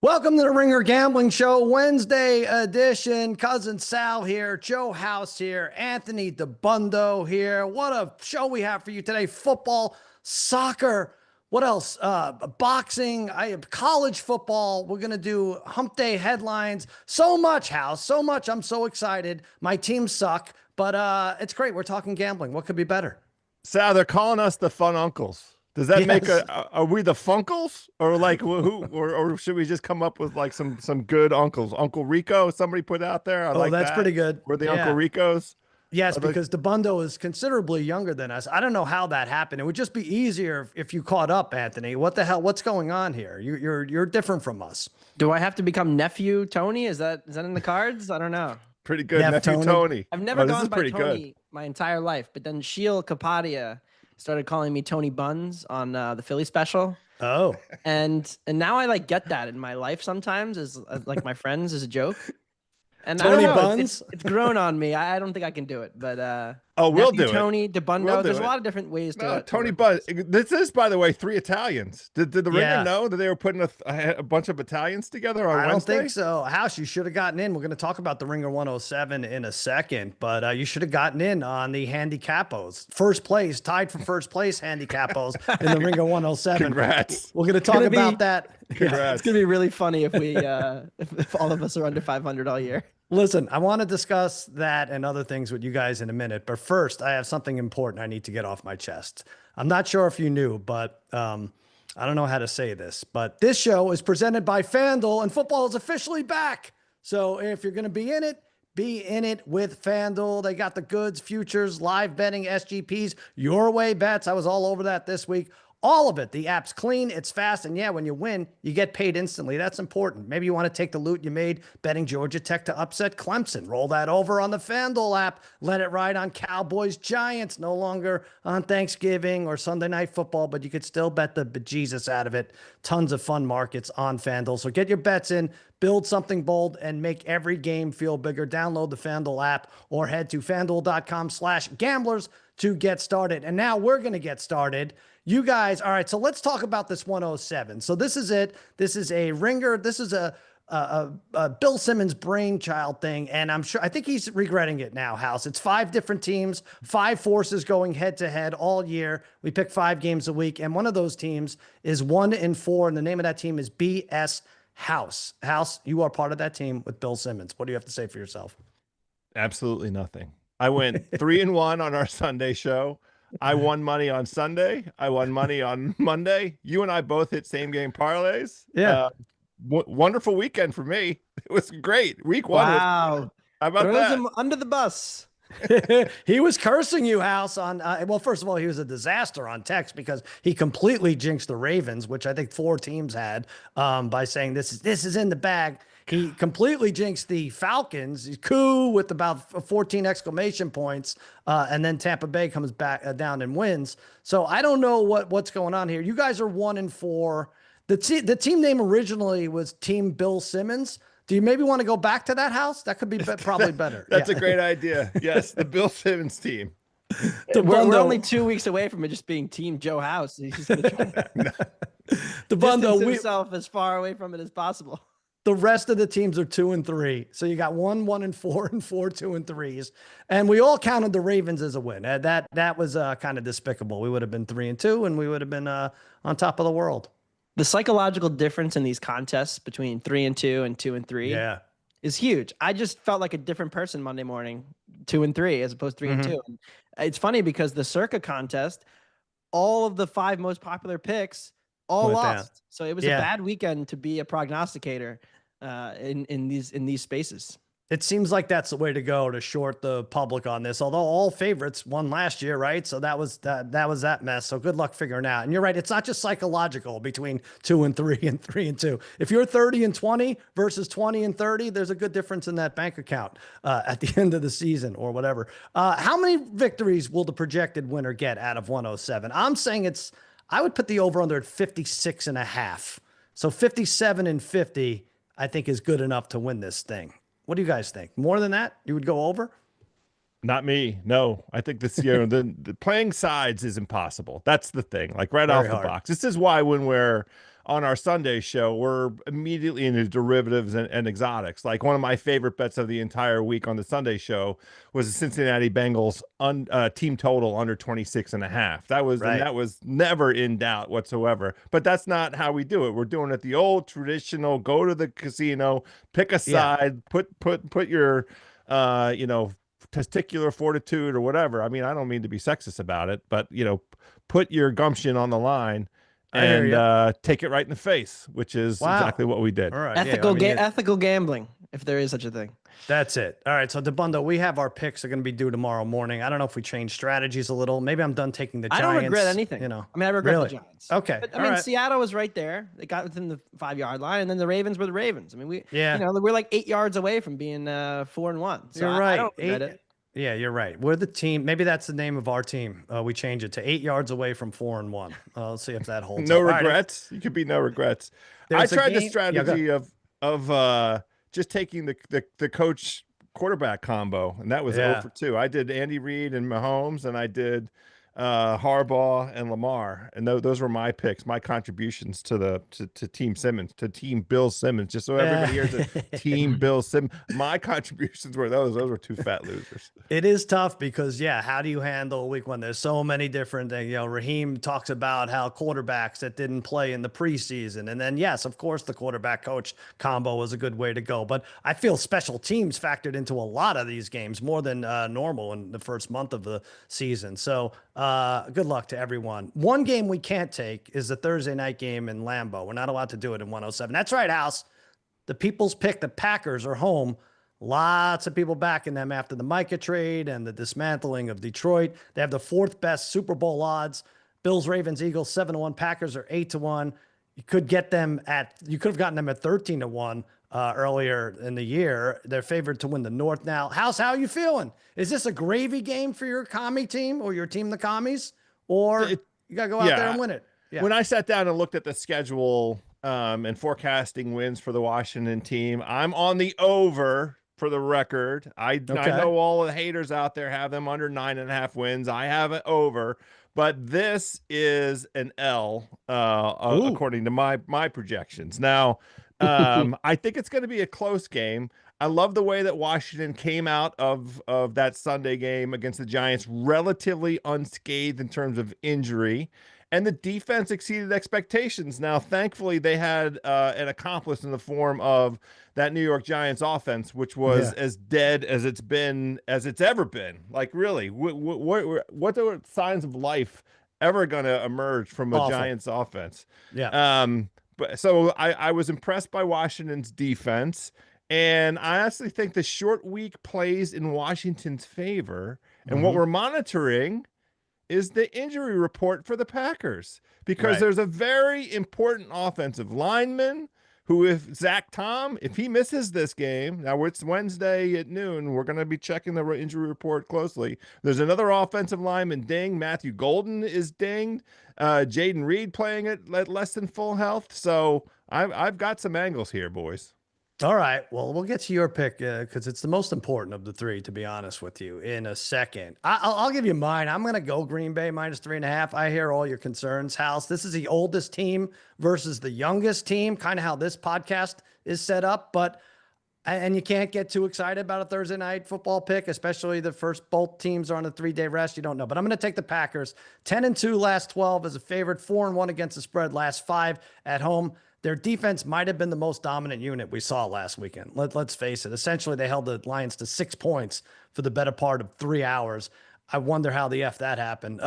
Welcome to the Ringer Gambling Show, Wednesday edition. Cousin Sal here, Joe House here, Anthony Dabbundo here. What a show we have for you today. Football, soccer, what else? Boxing, college football. We're going to do Hump-Day headlines. So much, House, so much. I'm so excited. My teams suck, but it's great. We're talking gambling. What could be better? Sal, they're calling us the fun uncles. Does that make Yes. are we the Funkles or like who or should we just come up with like some good uncles? Uncle Rico, somebody put out there. I Oh, like that's that. pretty good. We're the Uncle Yeah. Ricos. Yes, Are the- because Dabbundo is considerably younger than us. I don't know how that happened. It would just be easier if you caught up, Anthony. What the hell? What's going on here? You're different from us. Do I have to become nephew Tony? Is that in the cards? I don't know. Pretty good, Neff nephew Tony. Tony. I've never This gone is by pretty Tony good. my entire life, but then Sheil Kapadia started calling me Tony Buns on the Philly special, Oh, and now I like get that in my life sometimes as like my friends as a joke. And I Tony don't know, Buns. it's grown on me. I don't think I can do it, but Oh, we'll nephew do it. Tony Dabbundo. We'll do There's a it. lot of different ways to No, to Tony work Bud. with This is, by the way, three Italians. Did the Yeah. Ringer know that they were putting a bunch of Italians together on I don't Wednesday? think so. House, you should have gotten in. We're going to talk about the Ringer 107 in a second, but you should have gotten in on the handicapos. First place, tied for first place handicapos in the Ringer 107. Congrats. We're going to talk gonna be- about that. this. Congrats. It's gonna be really funny if we if all of us are under 500 all year. Listen, I want to discuss that and other things with you guys in a minute. But first, I have something important I need to get off my chest. I'm not sure if you knew, but I don't know how to say this. But this show is presented by FanDuel, and football is officially back. So if you're going to be in it with FanDuel. They got the goods, futures, live betting, SGPs, your way bets. I was all over that this week. All of it. The app's clean, it's fast, and yeah, when you win, you get paid instantly. That's important. Maybe you want to take the loot you made betting Georgia Tech to upset Clemson. Roll that over on the FanDuel app. Let it ride on Cowboys Giants. No longer on Thanksgiving or Sunday Night Football, but you could still bet the bejesus out of it. Tons of fun markets on FanDuel. So get your bets in, build something bold, and make every game feel bigger. Download the FanDuel app or head to FanDuel.com/gamblers to get started. And now we're going to get started. You guys, all right, so let's talk about this 107. So this is it. This is a ringer. This is a Bill Simmons brainchild thing, and I think he's regretting it now, House. It's 5 different teams, 5 forces going head to head all year. We pick 5 games a week, and one of those teams is 1-4, and the name of that team is BS House. House, you are part of that team with Bill Simmons. What do you have to say for yourself? Absolutely nothing. I went 3-1 on our Sunday show. I won money on Sunday. I won money on Monday. You and I both hit same game parlays. Yeah. Wonderful weekend for me. It was great. Week 1 was. Wow. How about Throws that? him under the bus. He was cursing you, House, on well, first of all, he was a disaster on text because he completely jinxed the Ravens, which I think 4 teams had, by saying this is in the bag. He completely jinxed the Falcons. He's coup with about 14 exclamation points, and then Tampa Bay comes back down and wins. So I don't know what's going on here. You guys are 1-4. The team name originally was Team Bill Simmons. Do you maybe want to go back to that, House? That could be probably better. That's Yeah. a great idea. Yes, the Bill Simmons team. We're only 2 weeks away from it just being Team Joe House. He's just going to try to Dabbundo, distance himself as far away from it as possible. the rest of the teams are 2-3. So you got 1-4, and 4 2-3s. And we all counted the Ravens as a win. That was kind of despicable. We would have been 3-2, and we would have been on top of the world. The psychological difference in these contests between 3-2 and 2-3 Yeah. is huge. I just felt like a different person Monday morning, 2-3 as opposed to 3-2. And it's funny because the Circa contest, all of the 5 most popular picks all Went down. lost. So it was Yeah. a bad weekend to be a prognosticator in these spaces. It seems like that's the way to go to short the public on this. Although all favorites won last year, right? So that was that mess. So good luck figuring out. And you're right, it's not just psychological between 2-3 and 3-2. If you're 30-20 versus 20-30, there's a good difference in that bank account at the end of the season or whatever. How many victories will the projected winner get out of 107? I'm saying I would put the over under at 56.5. So 57-50, I think, is good enough to win this thing. What do you guys think? More than that, you would go over? Not me. No, I think this year the playing sides is impossible. That's the thing. Like right Very off the hard. box. This is why when we're on our Sunday show, we're immediately into derivatives and exotics. Like one of my favorite bets of the entire week on the Sunday show was the Cincinnati Bengals team total under 26.5. That was never in doubt whatsoever. But that's not how we do it. We're doing it the old traditional, go to the casino, pick a side, put your testicular fortitude or whatever. I mean, I don't mean to be sexist about it, but put your gumption on the line and take it right in the face, which is exactly what we did. All right. Ethical gambling, if there is such a thing. That's it. All right. So Dabbundo, we have our picks are going to be due tomorrow morning. I don't know if we change strategies a little. Maybe I'm done taking the Giants. I don't regret anything. I mean, I regret the Giants. Okay. But, I mean, Seattle was right there. They got within the 5-yard line, and then the Ravens were the Ravens. I mean, we're like 8 yards away from being 4-1. So you're right. I don't regret it. Yeah, you're right. We're the team. Maybe that's the name of our team. We change it to 8 yards away from 4-1. Let's see if that holds. No regrets. Right. You could be no regrets. I tried the strategy of just taking the coach quarterback combo, and that was 0 for 2. I did Andy Reid and Mahomes, and I did Harbaugh and Lamar, and those were my picks, my contributions to Team Simmons, to Team Bill Simmons. Just so everybody hears it, Team Bill Simmons. My contributions were those. Those were 2 fat losers. It is tough because how do you handle a week when there's so many different things? Raheem talks about how quarterbacks that didn't play in the preseason, and then yes, of course, the quarterback coach combo was a good way to go. But I feel special teams factored into a lot of these games more than normal in the first month of the season. So. Good luck to everyone. One game we can't take is the Thursday night game in Lambeau. We're not allowed to do it in 107. That's right, House. The people's pick, the Packers, are home. Lots of people backing them after the Micah trade and the dismantling of Detroit. They have the 4th best Super Bowl odds. Bills, Ravens, Eagles, 7-1. Packers are 8-1. You could have gotten them at 13-1 earlier in the year. They're favored to win the North now. House, how are you feeling? Is this a gravy game for your commie team or your team, the commies? Or you got to go out there and win it? Yeah. When I sat down and looked at the schedule and forecasting wins for the Washington team, I'm on the over for the record. I know all the haters out there have them under 9.5 wins. I have it over. But this is an L, according to my projections. Now, I think it's going to be a close game. I love the way that Washington came out of that Sunday game against the Giants relatively unscathed in terms of injury. And the defense exceeded expectations. Now, thankfully, they had an accomplice in the form of that New York Giants offense, which was as dead as it's ever been. Like, really, what are signs of life ever going to emerge from a Giants offense? Yeah. But so I was impressed by Washington's defense, and I honestly think the short week plays in Washington's favor. And what we're monitoring is the injury report for the Packers, because there's a very important offensive lineman who, if Zach Tom, if he misses this game, now it's Wednesday at noon, we're going to be checking the injury report closely. There's another offensive lineman dinged. Matthew Golden is dinged. Jaden Reed playing at less than full health. So I've got some angles here, boys. All right. Well, we'll get to your pick because it's the most important of the three, to be honest with you, in a second. I'll give you mine. I'm going to go Green Bay -3.5. I hear all your concerns, House. This is the oldest team versus the youngest team, kind of how this podcast is set up. And you can't get too excited about a Thursday night football pick, especially both teams are on a 3-day rest. You don't know. But I'm going to take the Packers. 10-2 last 12 as a favorite, 4-1 against the spread last 5 at home. Their defense might have been the most dominant unit we saw last weekend. Let's face it. Essentially, they held the Lions to 6 points for the better part of 3 hours. I wonder how the F that happened.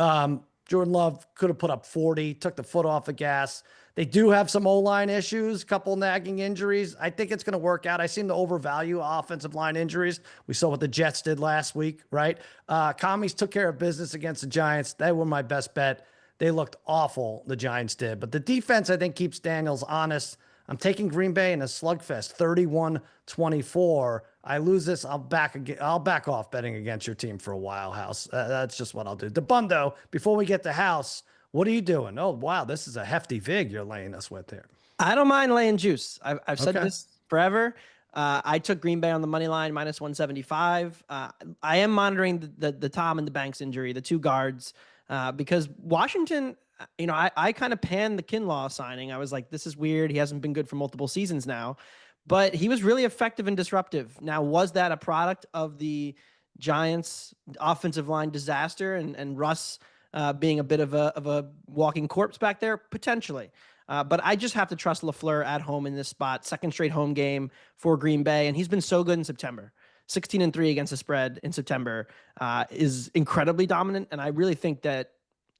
Jordan Love could have put up 40, took the foot off the gas. They do have some O-line issues, couple nagging injuries. I think it's going to work out. I seem to overvalue offensive line injuries. We saw what the Jets did last week, right? Commies took care of business against the Giants. They were my best bet. They looked awful, the Giants did. But the defense, I think, keeps Daniels honest. I'm taking Green Bay in a slugfest, 31-24. I lose this, I'll back off betting against your team for a while, House. That's just what I'll do. Dabbundo, before we get to House, what are you doing? Oh, wow, this is a hefty vig you're laying us with here. I don't mind laying juice. I've said this forever. I took Green Bay on the money line, -175. I am monitoring the Tom and the Banks injury, the two guards. Because Washington, I kind of panned the Kinlaw signing. I was like, this is weird. He hasn't been good for multiple seasons now, but he was really effective and disruptive. Now, was that a product of the Giants' offensive line disaster and Russ being a bit of a walking corpse back there? Potentially. But I just have to trust LaFleur at home in this spot. Second straight home game for Green Bay, and he's been so good in September. 16-3 against the spread in September is incredibly dominant, and I really think that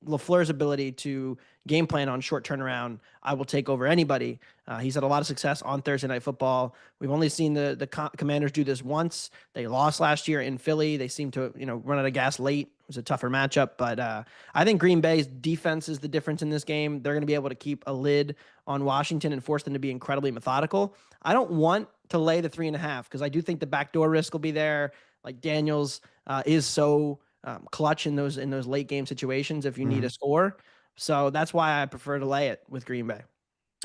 LaFleur's ability to game plan on short turnaround, I will take over anybody. He's had a lot of success on Thursday Night Football. We've only seen the Commanders do this once. They lost last year in Philly. They seem to run out of gas late. It was a tougher matchup, but I think Green Bay's defense is the difference in this game. They're going to be able to keep a lid on Washington and force them to be incredibly methodical. I don't want to lay the 3.5 because I do think the backdoor risk will be there. Like Daniels is so clutch in those late game situations if you need a score. So that's why I prefer to lay it with Green Bay.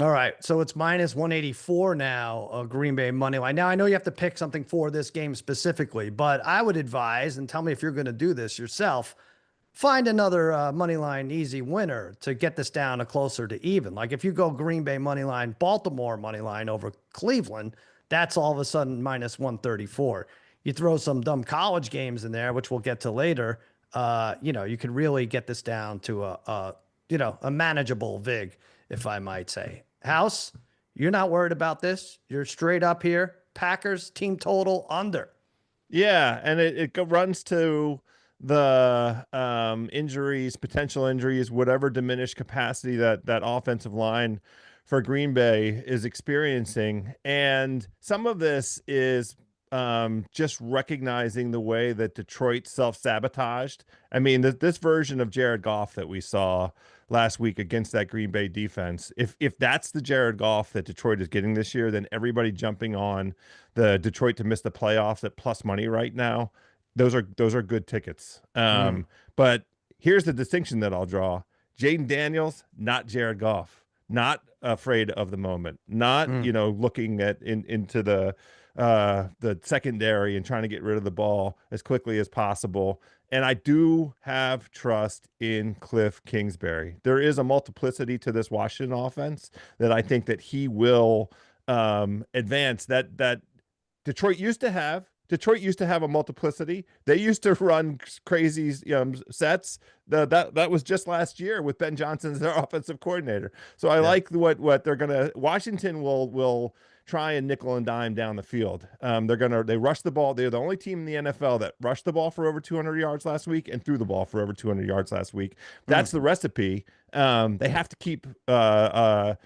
All right. So it's minus 184 now, Green Bay money line. Now, I know you have to pick something for this game specifically, but I would advise, and tell me if you're going to do this yourself, find another money line easy winner to get this down to closer to even. Like if you go Green Bay money line, Baltimore money line over Cleveland, that's all of a sudden minus 134. You throw some dumb college games in there, which we'll get to later. You could really get this down to a manageable vig, if I might say. House, you're not worried about this. You're straight up here. Packers team total under. Yeah, and it runs to the potential injuries, whatever diminished capacity that offensive line for Green Bay is experiencing. And some of this is just recognizing the way that Detroit self-sabotaged. I mean, this version of Jared Goff that we saw last week against that Green Bay defense, if that's the Jared Goff that Detroit is getting this year, then everybody jumping on the Detroit to miss the playoffs at plus money right now, those are good tickets. But here's the distinction that I'll draw. Jaden Daniels, not Jared Goff, not afraid of the moment, not looking into the secondary and trying to get rid of the ball as quickly as possible. And I do have trust in Cliff Kingsbury. There is a multiplicity to this Washington offense that I think that he will advance that Detroit used to have. Detroit used to have a multiplicity. They used to run crazy sets. That was just last year with Ben Johnson as their offensive coordinator. So I like what they're gonna. Washington will try and nickel and dime down the field. They rush the ball. They're the only team in the NFL that rushed the ball for over 200 yards last week and threw the ball for over 200 yards last week. That's the recipe. They have to keep the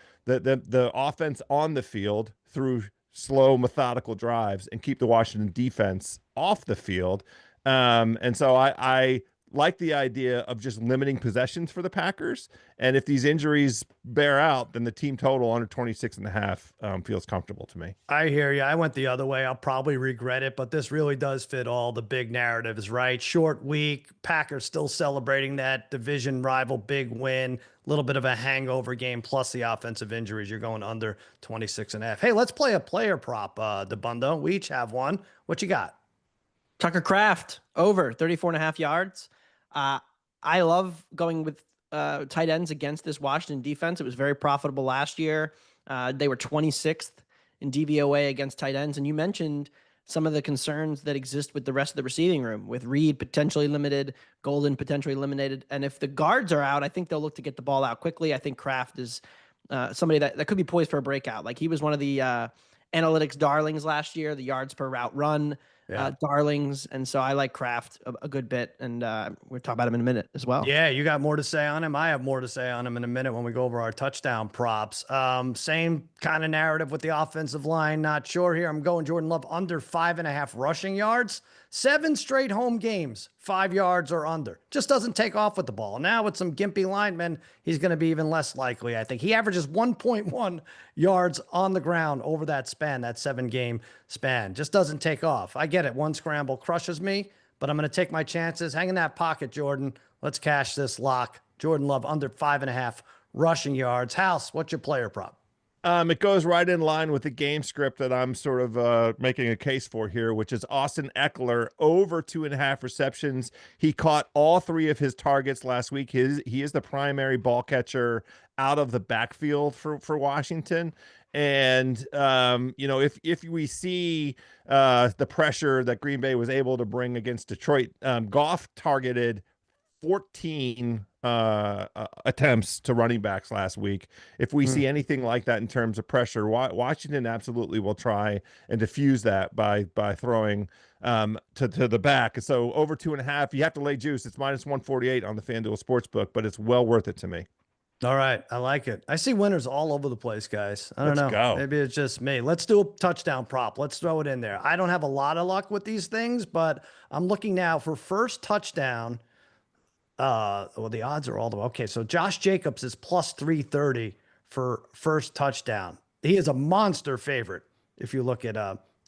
offense on the field through slow, methodical drives and keep the Washington defense off the field. And so I like the idea of just limiting possessions for the Packers. And if these injuries bear out, then the team total under 26.5 feels comfortable to me. I hear you. I went the other way. I'll probably regret it, but this really does fit all the big narratives, right? Short week, Packers still celebrating that division rival big win, a little bit of a hangover game, plus the offensive injuries. You're going under 26.5. Hey, let's play a player prop, Dabbundo. We each have one. What you got? Tucker Kraft over 34.5 yards. I love going with tight ends against this Washington defense. It was very profitable last year. They were 26th in DVOA against tight ends. And you mentioned some of the concerns that exist with the rest of the receiving room, with Reed potentially limited, Golden potentially eliminated. And if the guards are out, I think they'll look to get the ball out quickly. I think Kraft is somebody that could be poised for a breakout. Like he was one of the analytics darlings last year, the yards per route run darlings. And so I like Kraft a good bit. And we'll talk about him in a minute as well. Yeah, you got more to say on him. I have more to say on him in a minute when we go over our touchdown props. Same kind of narrative with the offensive line. Not sure here. I'm going Jordan Love under 5.5 rushing yards. 7 straight home games, 5 yards or under. Just doesn't take off with the ball. Now with some gimpy linemen, he's going to be even less likely, I think. He averages 1.1 yards on the ground over that span, that 7-game span. Just doesn't take off. I get it. One scramble crushes me, but I'm going to take my chances. Hang in that pocket, Jordan. Let's cash this lock. Jordan Love under 5.5 rushing yards. House, what's your player prop? It goes right in line with the game script that I'm sort of making a case for here, which is Austin Eckler over 2.5 receptions. He caught all 3 of his targets last week. He is the primary ball catcher out of the backfield for Washington. And if we see the pressure that Green Bay was able to bring against Detroit, Goff targeted 14 attempts to running backs last week. If we see anything like that in terms of pressure, Washington absolutely will try and diffuse that by throwing to the back. So over 2.5, you have to lay juice. It's -148 on the FanDuel Sportsbook, but it's well worth it to me. All right. I like it. I see winners all over the place, guys. I don't know. Go. Maybe it's just me. Let's do a touchdown prop. Let's throw it in there. I don't have a lot of luck with these things, but I'm looking now for first touchdown. Well, the odds are all the way. Okay, so Josh Jacobs is +330 for first touchdown. He is a monster favorite if you look at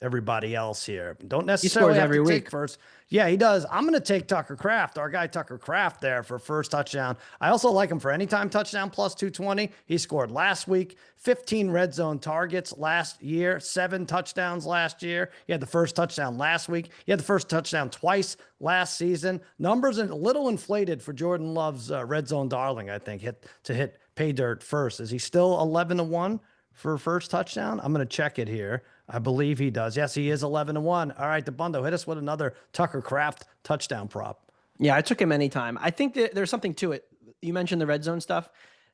everybody else here. Don't necessarily have every to week. take first. Yeah, he does. I'm going to take Tucker Kraft, our guy Tucker Kraft there for first touchdown. I also like him for anytime touchdown +220. He scored last week, 15 red zone targets last year, 7 touchdowns last year. He had the first touchdown last week. He had the first touchdown twice last season. Numbers are a little inflated for Jordan Love's red zone darling, I think, hit pay dirt first. Is he still 11-1 for first touchdown? I'm going to check it here. I believe he does. Yes, he is 11-1. All right, Dabbundo, hit us with another Tucker Kraft touchdown prop. Yeah, I took him anytime. I think that there's something to it. You mentioned the red zone stuff.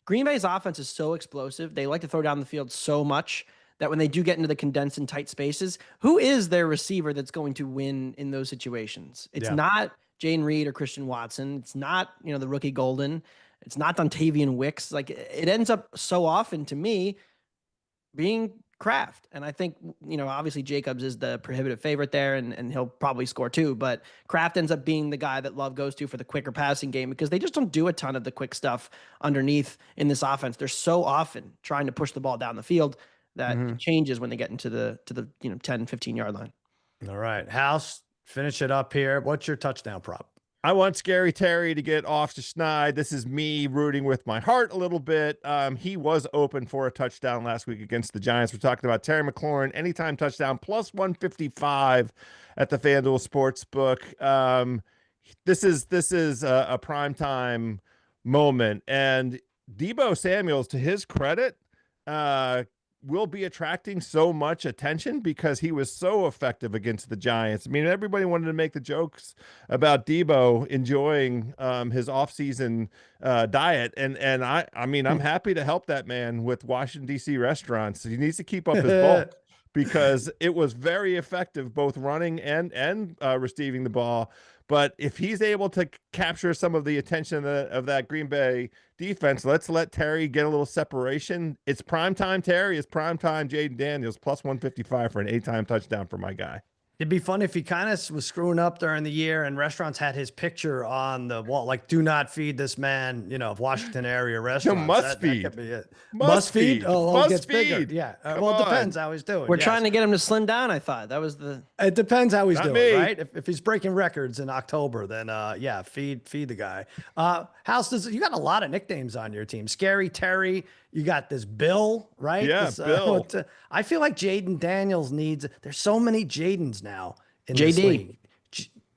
Green Bay's offense is so explosive. They like to throw down the field so much that when they do get into the condensed and tight spaces, who is their receiver that's going to win in those situations? It's not Jane Reed or Christian Watson. It's not, the rookie Golden. It's not Dontavian Wicks. Like, it ends up so often to me being Kraft. And I think, obviously Jacobs is the prohibitive favorite there and he'll probably score too, but Kraft ends up being the guy that Love goes to for the quicker passing game because they just don't do a ton of the quick stuff underneath in this offense. They're so often trying to push the ball down the field that it changes when they get into the 10, 15-yard line. All right, House, finish it up here. What's your touchdown prop? I want Scary Terry to get off to Schneid. This is me rooting with my heart a little bit. He was open for a touchdown last week against the Giants. We're talking about Terry McLaurin, anytime touchdown, +155 at the FanDuel Sportsbook. This is a primetime moment. And Deebo Samuels, to his credit, will be attracting so much attention because he was so effective against the Giants. I mean, everybody wanted to make the jokes about Deebo enjoying his offseason diet. And I mean, I'm happy to help that man with Washington, D.C. restaurants. He needs to keep up his bulk because it was very effective, both running and receiving the ball. But if he's able to capture some of the attention of that Green Bay defense, let's let Terry get a little separation. It's primetime Terry. It's primetime Jaden Daniels, +155 for an 8-time touchdown for my guy. It'd be fun if he kind of was screwing up during the year and restaurants had his picture on the wall, like "Do not feed this man," of Washington area restaurants. Must feed. That could be it. Must feed. Oh, it gets feed. bigger. Yeah. Well, it depends how he's doing. We're trying to get him to slim down. I thought that was It depends how he's Not doing, me. right? If he's breaking records in October, then feed the guy. House, you got a lot of nicknames on your team. Scary Terry. You got this Bill, right? Yeah, Bill. I feel like Jaden Daniels needs. There's so many Jadens now. In JD. this league.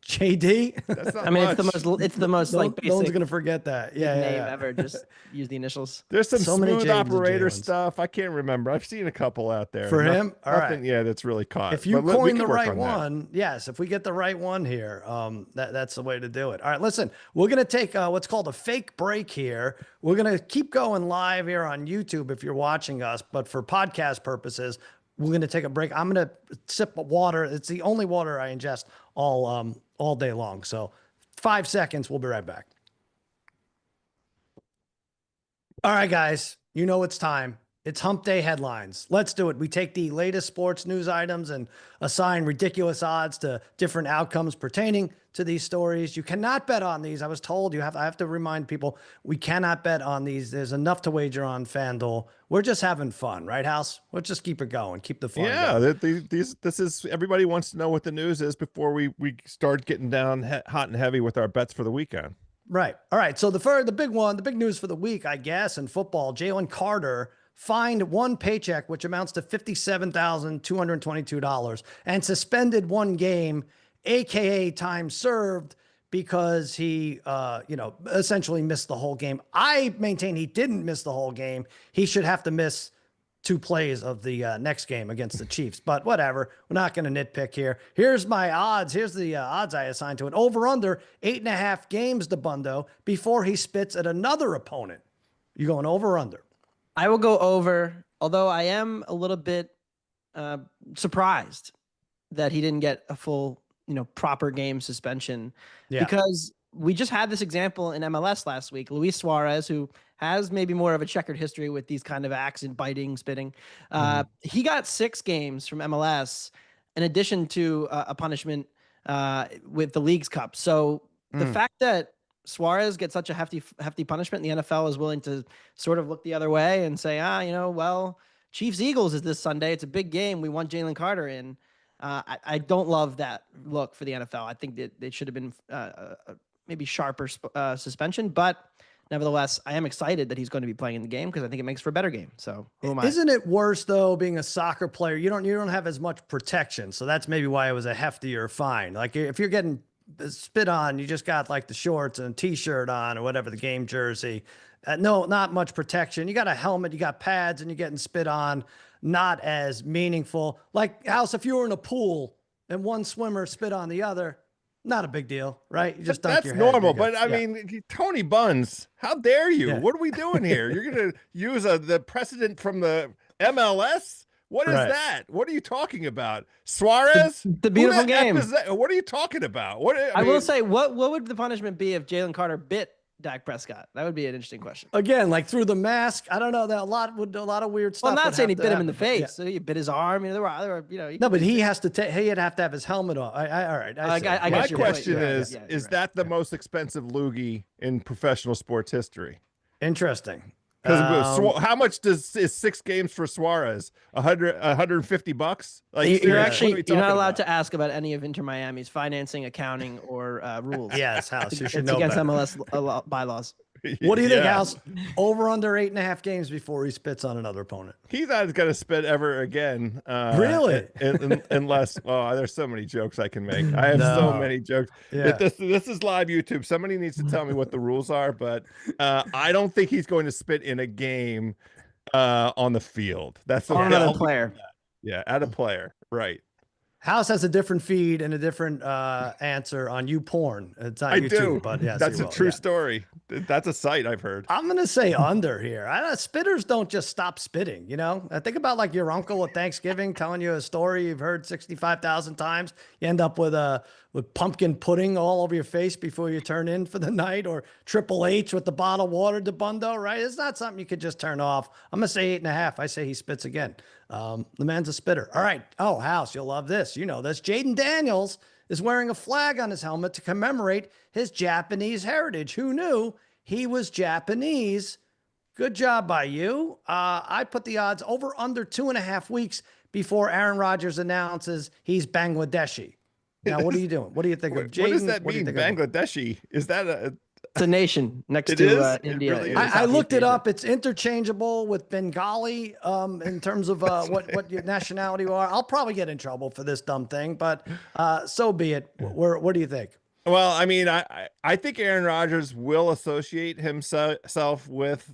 JD. That's not I mean, much. it's the most like no one's basic gonna forget that. Yeah, name ever. Just use the initials. There's some So many smooth Jadens and operator Jalens. stuff. I can't remember. I've seen a couple out there. For him? All Nothing, right. yeah, that's really caught. If you But we coin can the work right on that. one, yes. If we get the right one here, that's the way to do it. All right, listen, we're gonna take what's called a fake break here. We're gonna keep going live here on YouTube if you're watching us, but for podcast purposes, we're gonna take a break. I'm gonna sip water. It's the only water I ingest all day long. So 5 seconds. We'll be right back. All right, guys, it's time. It's Hump Day headlines. Let's do it. We take the latest sports news items and assign ridiculous odds to different outcomes pertaining to these stories. You cannot bet on these. I was told I have to remind people we cannot bet on these. There's enough to wager on FanDuel. We're just having fun, right, House? Let's just keep it going. Keep the fun going. This is everybody wants to know what the news is before we start getting down hot and heavy with our bets for the weekend. Right. All right. So the big news for the week, I guess, in football, Jalen Carter fined one paycheck, which amounts to $57,222, and suspended one game, AKA time served, because he, essentially missed the whole game. I maintain he didn't miss the whole game. He should have to miss 2 plays of the next game against the Chiefs, but whatever. We're not going to nitpick here. Here's my odds. Here's the odds I assigned to it. Over under 8.5 games, Dabbundo, before he spits at another opponent. You going over or under? I will go over, although I am a little bit surprised that he didn't get a full, proper game suspension, because we just had this example in MLS last week. Luis Suarez, who has maybe more of a checkered history with these kind of acts and biting, spitting. He got 6 games from MLS in addition to a punishment with the Leagues Cup. So the fact that Suarez gets such a hefty punishment, the NFL is willing to sort of look the other way and say, well, Chiefs Eagles is this Sunday. It's a big game. We want Jalen Carter in. I don't love that look for the NFL. I think that it should have been maybe sharper suspension, but nevertheless, I am excited that he's going to be playing in the game because I think it makes for a better game. So who am I? Isn't it worse though, being a soccer player? You don't have as much protection. So that's maybe why it was a heftier fine. Like if you're getting spit on, you just got like the shorts and a t-shirt on or whatever, the game jersey. No, not much protection. You got a helmet, you got pads, and you're getting spit on. Not as meaningful. Like, House, if you were in a pool and one swimmer spit on the other, not a big deal, right? You just dunk your head. That's normal, but I mean, Tony Buns, how dare you? Yeah. What are we doing here? You're going to use the precedent from the MLS? What is that? What are you talking about? Suarez? The beautiful game. What are you talking about? I will say, what would the punishment be if Jalen Carter bit Dak Prescott? That would be an interesting question. Again, like through the mask, I don't know. That a lot of weird stuff. Well, I'm not saying he bit him in the face. So he bit his arm. There were, no, but he has to take. He'd have to have his helmet on. All right. My question is that the most expensive loogie in professional sports history? Interesting. Because how much is 6 games for Suarez? $150? Like you're not allowed to ask about any of Inter Miami's financing, accounting, or rules. Yes, House. You should know against better. MLS bylaws. What do you think, House? Over under 8.5 games before he spits on another opponent. He's not going to spit ever again. Really? Unless, there's so many jokes I can make. I have so many jokes. Yeah. This is live YouTube. Somebody needs to tell me what the rules are, but I don't think he's going to spit in a game on the field. That's on a player. Yeah, at a player. Right. House has a different feed and a different answer on YouPorn. It's not YouTube, do. But yes, that's a true story. That's a site I've heard. I'm gonna say under here. Spitters don't just stop spitting. I think about like your uncle at Thanksgiving telling you a story you've heard 65,000 times. You end up with pumpkin pudding all over your face before you turn in for the night, or Triple H with the bottled water, Dabbundo, right? It's not something you could just turn off. I'm gonna say 8.5. I say he spits again. The man's a spitter. All right. Oh, House, you'll love this. You know this. Jaden Daniels is wearing a flag on his helmet to commemorate his Japanese heritage. Who knew he was Japanese? Good job by you. I put the odds over under 2.5 weeks before Aaron Rodgers announces he's Bangladeshi. Now, what are you doing? What do you think of Jaden? What does that mean, Bangladeshi? Is that it's a nation next to India. Really I looked it up. It's interchangeable with Bengali in terms of what your nationality are. I'll probably get in trouble for this dumb thing, but so be it. What do you think? Well, I mean, I think Aaron Rodgers will associate himself with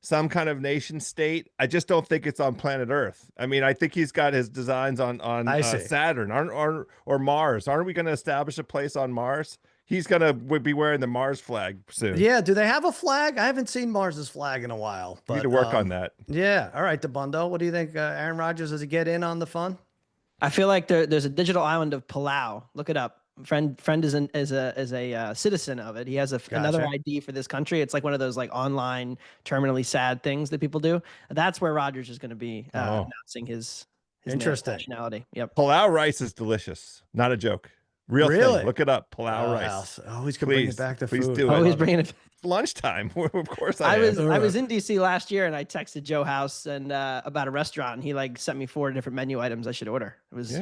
some kind of nation state. I just don't think it's on planet Earth. I mean, I think he's got his designs on Saturn or Mars. Aren't we going to establish a place on Mars? He's going to be wearing the Mars flag soon. Yeah. Do they have a flag? I haven't seen Mars's flag in a while. But, need to work on that. Yeah. All right, Dabbundo. What do you think? Aaron Rodgers, does he get in on the fun? I feel like there's a digital island of Palau. Look it up. Friend is a citizen of it. He has another ID for this country. It's like one of those like online terminally sad things that people do. That's where Rodgers is going to be announcing his nationality. Yep. Palau rice is delicious. Not a joke. Really? Thing. Look it up. Palau rice. Oh, he's going to bring it back to food. Please do it. Oh, he's bringing it. Lunchtime. Of course I was in DC last year and I texted Joe House and about a restaurant, and he like sent me 4 different menu items I should order. It was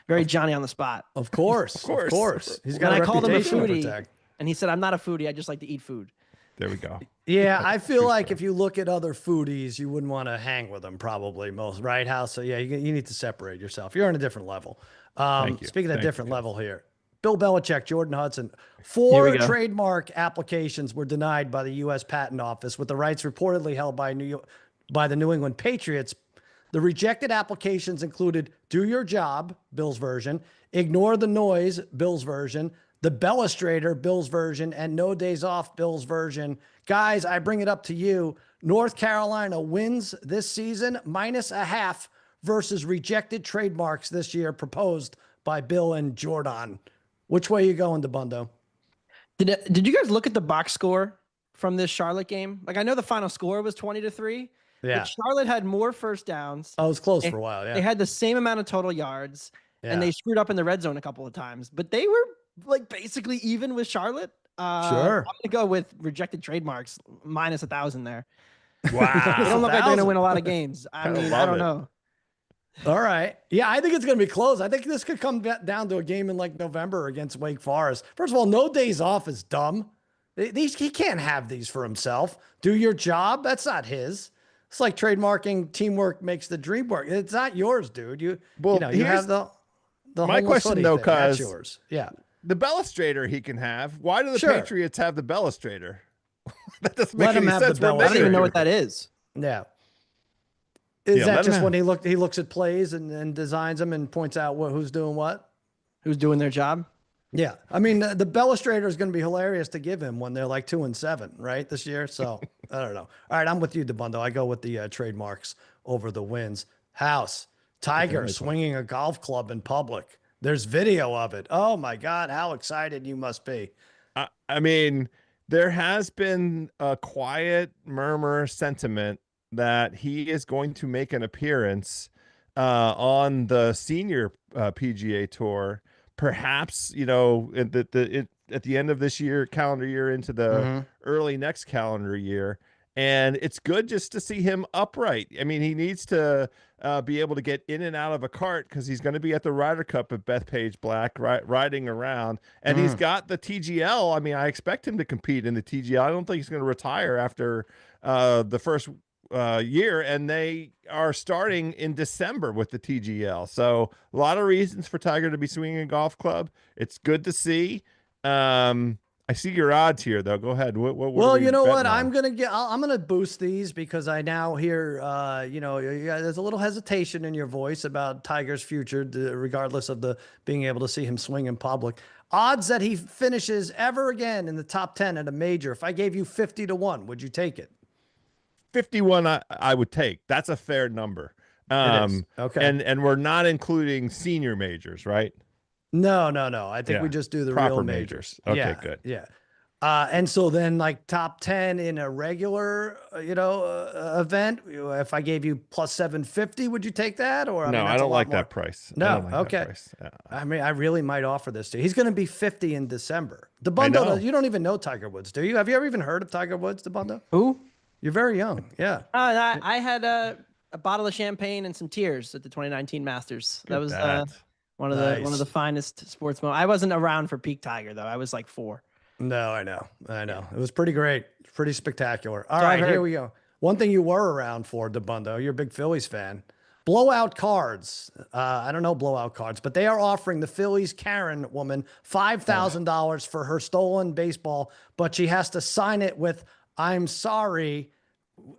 very Johnny on the spot. Of course. He's got I called him a foodie and he said, I'm not a foodie. I just like to eat food. There we go. Yeah, I feel True like story. if you look at other foodies, you wouldn't want to hang with them probably most, right? How so? Yeah, you need to separate yourself. You're on a different level. Thank you. Speaking of Thank you, different guys. level here, Bill Belichick, Jordan Hudson, Here we 4 go. trademark applications were denied by the U.S. Patent Office, with the rights reportedly held by the New England Patriots. The rejected applications included "Do Your Job," Bill's version; "Ignore the Noise," Bill's version; "The Bellustrator," Bill's version; and "No Days Off," Bill's version. Guys, I bring it up to you. North Carolina wins this season -0.5 versus rejected trademarks this year proposed by Bill and Jordan. Which way you going, Dabbundo? Did you guys look at the box score from this Charlotte game? Like, I know the final score was 20-3, but Yeah. Charlotte had more first downs. Oh, it was close They, for a while. they Yeah. had the same amount of total yards, and Yeah. they screwed up in the red zone a couple of times, but they were like basically even with Charlotte. I'm Sure. gonna go with rejected trademarks -1,000 there. Wow. They don't look like they're gonna win a 1,000. lot of games. I I mean, I love don't it. know. All right. Yeah, I think it's going to be close. I think this could come down to a game in like November against Wake Forest. First of all, no days off is dumb. He can't have these for himself. Do your job. That's not his. It's like trademarking teamwork makes the dream work. It's not yours, dude. You Well, know, you have the my homeless question hoodie though, thing. That's cuz yours. Yeah. the Bellustrator he can have. Why do the Sure. Patriots have the Bellustrator? That doesn't Let make him any have the sense. We're I don't Bellustrator. even know bigger. what that is. Yeah. Is Yeah, that let him just when have- he looks at plays and designs them and points out who's doing what? Who's doing their job? Yeah. I mean, the Bellustrator is going to be hilarious to give him when they're like 2-7, right? This year. So I don't know. All right. I'm with you, Dabbundo. I go with the trademarks over the wins. House, Tiger nice one. swinging a golf club in public. There's video of it. Oh my God. How excited you must be. I mean, there has been a quiet murmur sentiment that he is going to make an appearance on the senior PGA Tour, perhaps, you know, at the end of this year, calendar year, into the early next calendar year. And it's good just to see him upright. I mean, he needs to be able to get in and out of a cart because he's going to be at the Ryder Cup at Bethpage Black, riding around. And he's got the TGL. I mean, I expect him to compete in the TGL. I don't think he's going to retire after the first year. And they are starting in December with the TGL. So a lot of reasons for Tiger to be swinging a golf club. It's good to see. I see your odds here, though. Go ahead. What Well, are we you know what? betting on? I'm gonna boost these because I now hear, there's a little hesitation in your voice about Tiger's future, regardless of the being able to see him swing in public. Odds that he finishes ever again in the top 10 at a major. If I gave you 50-1, would you take it? 51 I would take. That's a fair number. It is. Okay. And we're not including senior majors, right? No. I think we Yeah. just do the Proper real majors. majors. Okay, Yeah, good. Yeah. And so then like top 10 in a regular, event, if I gave you plus 750, would you take that? Or, I No, mean, I that's a don't lot like more. that price. I No. don't like Okay. that price. Yeah. I mean, I really might offer this to you. He's going to be 50 in December. know. Dabbundo, you don't even know Tiger Woods, do you? Have you ever even heard of Tiger Woods, Dabbundo? Who? You're very young. Yeah. I had a bottle of champagne and some tears at the 2019 Masters. That was one of Nice. the finest sports moments. I wasn't around for peak Tiger though. I was like 4. No, I know. It was pretty great. Pretty spectacular. All So I've right, here heard. we go. One thing you were around for, Dabbundo, you're a big Phillies fan. Blowout cards. I don't know blowout cards, but they are offering the Phillies Karen woman $5,000 for her stolen baseball, but she has to sign it with "I'm sorry."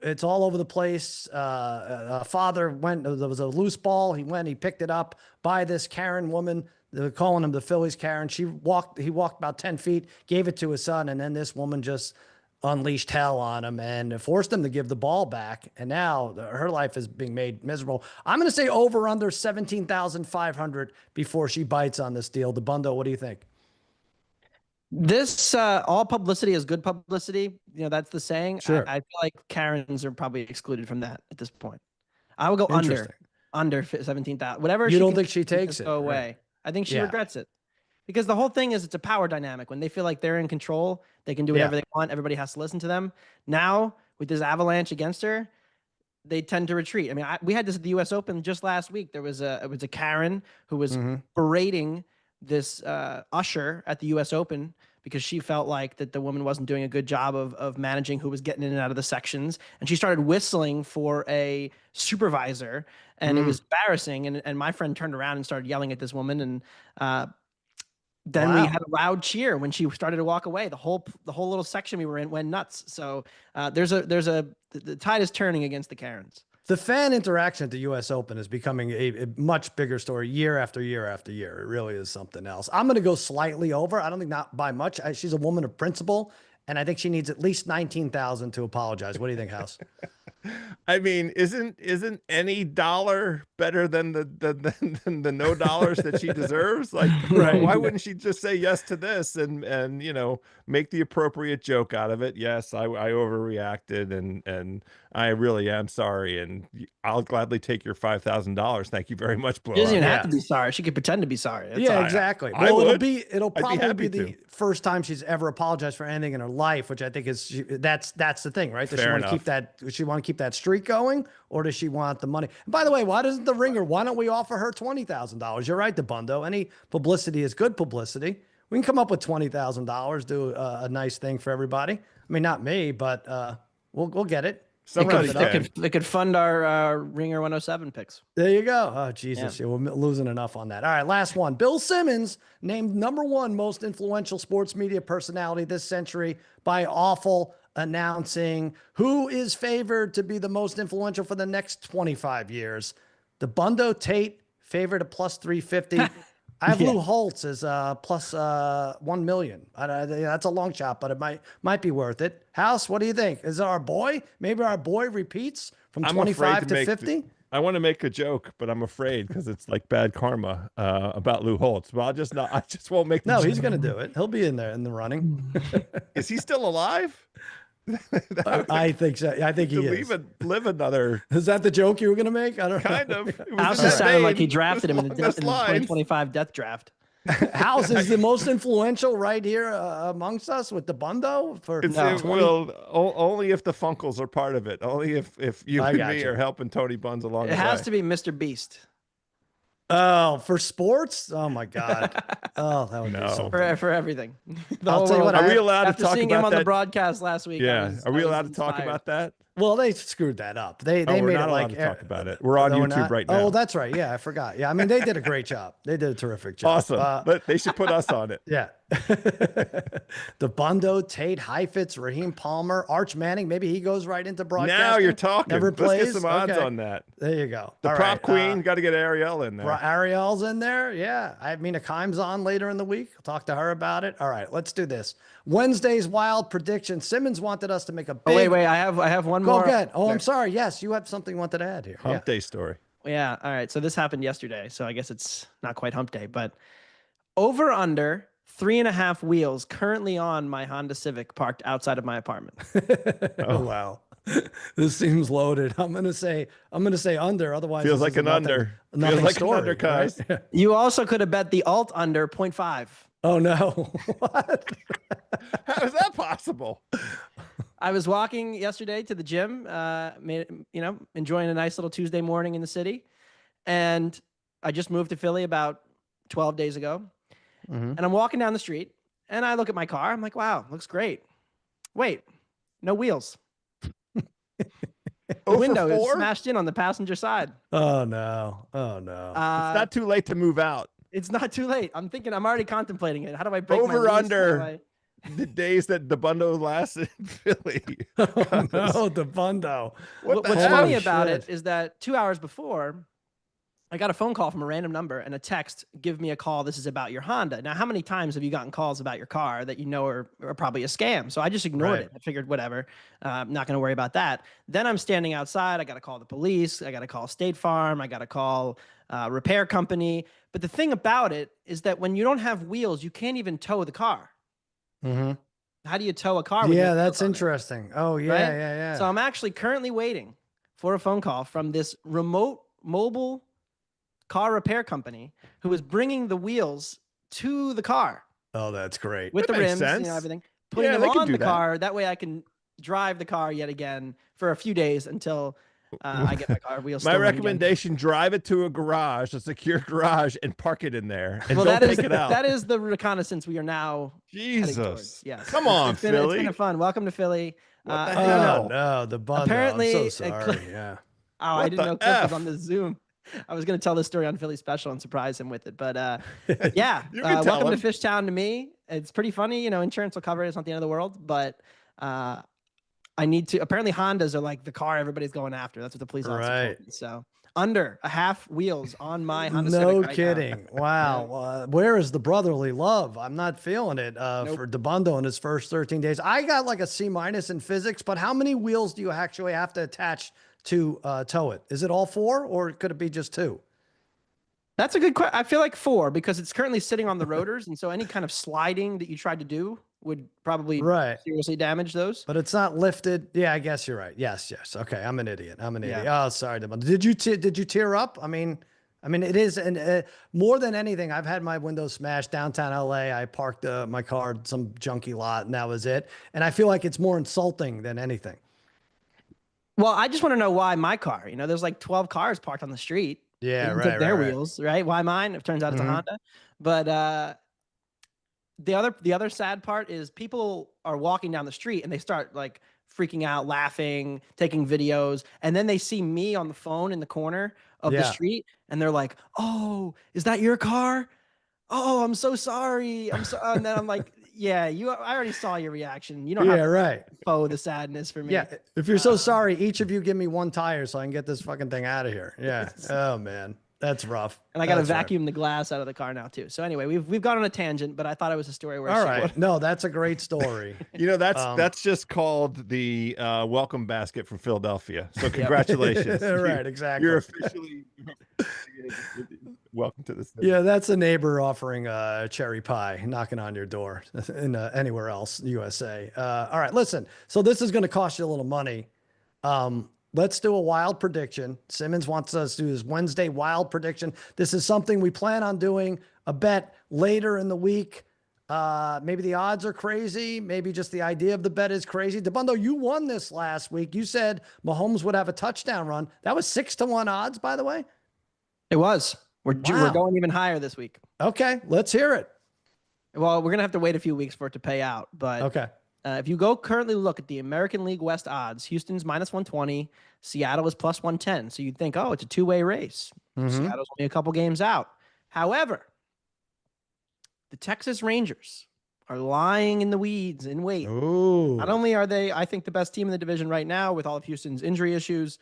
It's all over the place. A father went, there was a loose ball. He picked it up by this Karen woman. They're calling him the Phillies Karen. He walked about 10 feet, gave it to his son. And then this woman just unleashed hell on him and forced him to give the ball back. And now her life is being made miserable. I'm going to say over under 17,500 before she bites on this deal. Dabbundo, what do you think? This all publicity is good publicity. You know, that's the saying. Sure. I feel like Karens are probably excluded from that at this point. I will go under 17,000. Whatever. You don't can think she take, takes just it? go Right. away. I think she Yeah. regrets it. Because the whole thing is it's a power dynamic. When they feel like they're in control, they can do whatever they want. Everybody has to listen to them. Now, with this avalanche against her, they tend to retreat. I mean, we had this at the U.S. Open just last week. It was a Karen who was berating this usher at the U.S. Open because she felt like that the woman wasn't doing a good job of managing who was getting in and out of the sections. And she started whistling for a supervisor, and it was embarrassing. And my friend turned around and started yelling at this woman. And then we had a loud cheer when she started to walk away. The whole little section we were in went nuts. So the tide is turning against the Karens. The fan interaction at the U.S. Open is becoming a much bigger story year after year after year. It really is something else. I'm going to go slightly over. I don't think not by much. She's a woman of principle, and I think she needs at least 19,000 to apologize. What do you think, House? I mean, isn't any dollar better than the no dollars that she deserves? Like, Right. why wouldn't she just say yes to this and make the appropriate joke out of it? Yes, I overreacted, and I really am sorry, and I'll gladly take your $5,000. Thank you very much, Blow. She doesn't even have to be sorry. She could pretend to be sorry. Exactly. Well, it'll probably be the first time she's ever apologized for anything in her life, which I think is that's the thing, right? Does she want to keep that? Does she want to keep that streak going, or does she want the money? And by the way, why doesn't the Ringer? Why don't we offer her $20,000? You're right, Dabbundo. Any publicity is good publicity. We can come up with $20,000, do a nice thing for everybody. I mean, not me, but we'll get it. It could fund our Ringer 107 picks. There you go. Oh, Jesus. Yeah. We're losing enough on that. All right, last one. Bill Simmons named #1 most influential sports media personality this century by Awful announcing who is favored to be the most influential for the next 25 years. Dabbundo, Tate, favored at plus 350. I have Lou Holtz as plus 1 million. That's a long shot, but it might be worth it. House, what do you think? Is it our boy? Maybe our boy repeats from 25 to 50? I want to make a joke, but I'm afraid because it's like bad karma about Lou Holtz. But I just won't make the joke. He's going to do it. He'll be in there in the running. Is he still alive? I think so. I think he is. Live another. Is that the joke you were going to make? I don't know. Kind of. House sounded like he drafted him in the 2025 death draft. House is the most influential right here amongst us with Dabbundo for only if the Funkles are part of it. Only if you and me are helping Tony Buns along. It has to be Mr. Beast. Oh, for sports? Oh my God! Oh, that would be so for everything. I'll tell you what. Are we allowed to talk about seeing him on the broadcast last week? Yeah. Are we allowed to talk about that? Well, they screwed that up. They made it like talk about it. We're on YouTube right now. Oh, that's right. Yeah, I forgot. Yeah, I mean they did a great job. They did a terrific job. Awesome. But they should put us on it. Yeah. Dabbundo, Tate, Heifetz, Raheem Palmer, Arch Manning. Maybe he goes right into broadcasting. Now you're talking. Never plays. Let's get some odds on that. There you go. The prop queen. Got to get Ariel in there. Ariel's in there. Yeah. I mean, Akime's on later in the week. I'll talk to her about it. All right, let's do this. Wednesday's wild prediction. Simmons wanted us to make a big. Oh, wait. I have one more. Go ahead. Oh, I'm sorry. Yes, you have something you wanted to add here. Hump-Day story. Yeah. All right. So this happened yesterday. So I guess it's not quite Hump-Day, but over under 3.5 wheels currently on my Honda Civic parked outside of my apartment. Oh wow. This seems loaded. I'm gonna say under. Otherwise, feels like an under. Feels like an under, guys. Right? You also could have bet the alt under 0.5. Oh no! What? How is that possible? I was walking yesterday to the gym, enjoying a nice little Tuesday morning in the city, and I just moved to Philly about 12 days ago. And I'm walking down the street, and I look at my car. I'm like, wow, looks great. Wait, no wheels. The window is smashed in on the passenger side. Oh no! Oh no! It's not too late to move out. It's not too late. I'm thinking. I'm already contemplating it. How do I break over my under the days that Dabbundo lasted in Philly? Oh no, Dabbundo! What's funny about it is that 2 hours before, I got a phone call from a random number and a text, give me a call. This is about your Honda. Now, how many times have you gotten calls about your car that you know are probably a scam? So I just ignored it. I figured, whatever, I'm not going to worry about that. Then I'm standing outside. I got to call the police. I got to call State Farm. I got to call repair company. But the thing about it is that when you don't have wheels, you can't even tow the car. How do you tow a car? Yeah, that's interesting. Oh, yeah, right? yeah. So I'm actually currently waiting for a phone call from this remote mobile car repair company who is bringing the wheels to the car. Oh, that's great. With the rims, everything. Putting them on the car. That way I can drive the car yet again for a few days until I get my car wheels. My stolen again. recommendation: drive it to a garage, a secure garage, and park it in there, and Well, don't that is take it out. that is the reconnaissance we are now heading towards. Jesus, Yes, come on, it's been Philly. a fun. Welcome to Philly. What the I think hell? Oh no, the Dabbundo. apparently, I'm so sorry. Yeah. Oh, I What didn't the know Cliff was F? on the Zoom. I was going to tell this story on Philly Special and surprise him with it. But yeah, You can tell welcome to him. Fishtown to me. It's pretty funny. You know, insurance will cover it. It's not the end of the world. But I need to. Apparently, Hondas are like the car everybody's going after. That's what the police officer Right. told me. So under a half wheels on my Honda No Civic right kidding. now. Wow. Where is the brotherly love? I'm not feeling it Nope. for Dabbundo in his first 13 days. I got like a C- in physics, but how many wheels do you actually have to attach to tow it? Is it all 4 or could it be just 2? That's a good question. I feel like 4 because it's currently sitting on the rotors, and so any kind of sliding that you tried to do would probably Right. seriously damage those. But it's not lifted. Yeah, I guess you're right. Yes. Okay. I'm an idiot. Yeah. Oh, sorry, Dabbundo. Did you tear up? I mean, it is, and more than anything, I've had my windows smashed downtown LA. I parked my car in some junky lot, and that was it. And I feel like it's more insulting than anything. Well, I just want to know why my car. You know, there's like 12 cars parked on the street. Yeah, You took their right. wheels, right? Why mine? It turns out it's a Honda. But the other sad part is people are walking down the street and they start like freaking out, laughing, taking videos, and then they see me on the phone in the corner of the Yeah. street, and they're like, "Oh, is that your car? Oh, I'm so sorry. I'm so." And then I'm like, "Yeah, I already saw your reaction. You don't have Yeah, to right. faux the sadness for me." Yeah. If you're so sorry, each of you give me 1 tire so I can get this fucking thing out of here. Yeah. Oh man, that's rough. And I got to That's rough. vacuum the glass out of the car now too. So anyway, we've gone on a tangent, but I thought it was a story where All right. No, that's a great story. You know, that's just called the welcome basket from Philadelphia. So Yep. congratulations. Right, exactly. You're officially welcome to the city. Yeah, that's a neighbor offering cherry pie, knocking on your door in anywhere else, USA. All right, listen. So this is going to cost you a little money. Let's do a wild prediction. Simmons wants us to do this Wednesday wild prediction. This is something we plan on doing a bet later in the week. Maybe the odds are crazy. Maybe just the idea of the bet is crazy. Dabbundo, you won this last week. You said Mahomes would have a touchdown run. That was 6-1 odds, by the way. It was. We're Wow. going even higher this week. Okay, let's hear it. Well, we're gonna have to wait a few weeks for it to pay out. But Okay. if you go currently look at the American League West odds, Houston's -120, Seattle is +110. So you'd think, oh, it's a two-way race. Seattle's only a couple games out. However, the Texas Rangers are lying in the weeds in wait. Ooh. Not only are they, I think, the best team in the division right now with all of Houston's injury issues,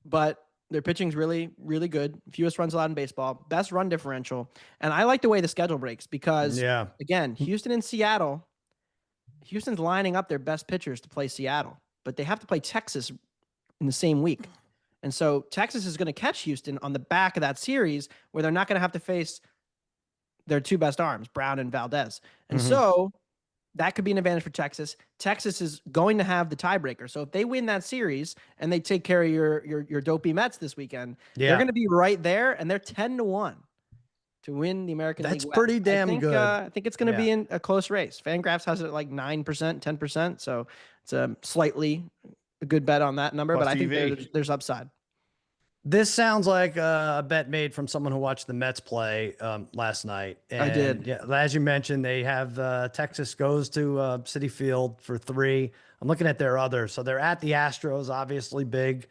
but their pitching's really, really good. Fewest runs allowed in baseball, best run differential. And I like the way the schedule breaks because, again, Houston and Seattle, Houston's lining up their best pitchers to play Seattle, but they have to play Texas in the same week. And so Texas is going to catch Houston on the back of that series where they're not going to have to face their 2 best arms, Brown and Valdez. And so that could be an advantage for Texas. Texas is going to have the tiebreaker. So if they win that series and they take care of your dopey Mets this weekend, they're going to be right there, and they're 10-1 to win the American League That's West. pretty damn good. I think it's going to be in a close race. Fangraphs has it at like 9%, 10%. So it's a slightly a good bet on that number, Plus but I think EV. there's upside. This sounds like a bet made from someone who watched the Mets play last night. And I did. Yeah, as you mentioned, they have Texas goes to Citi Field for 3. I'm looking at their others. So they're at the Astros, obviously big.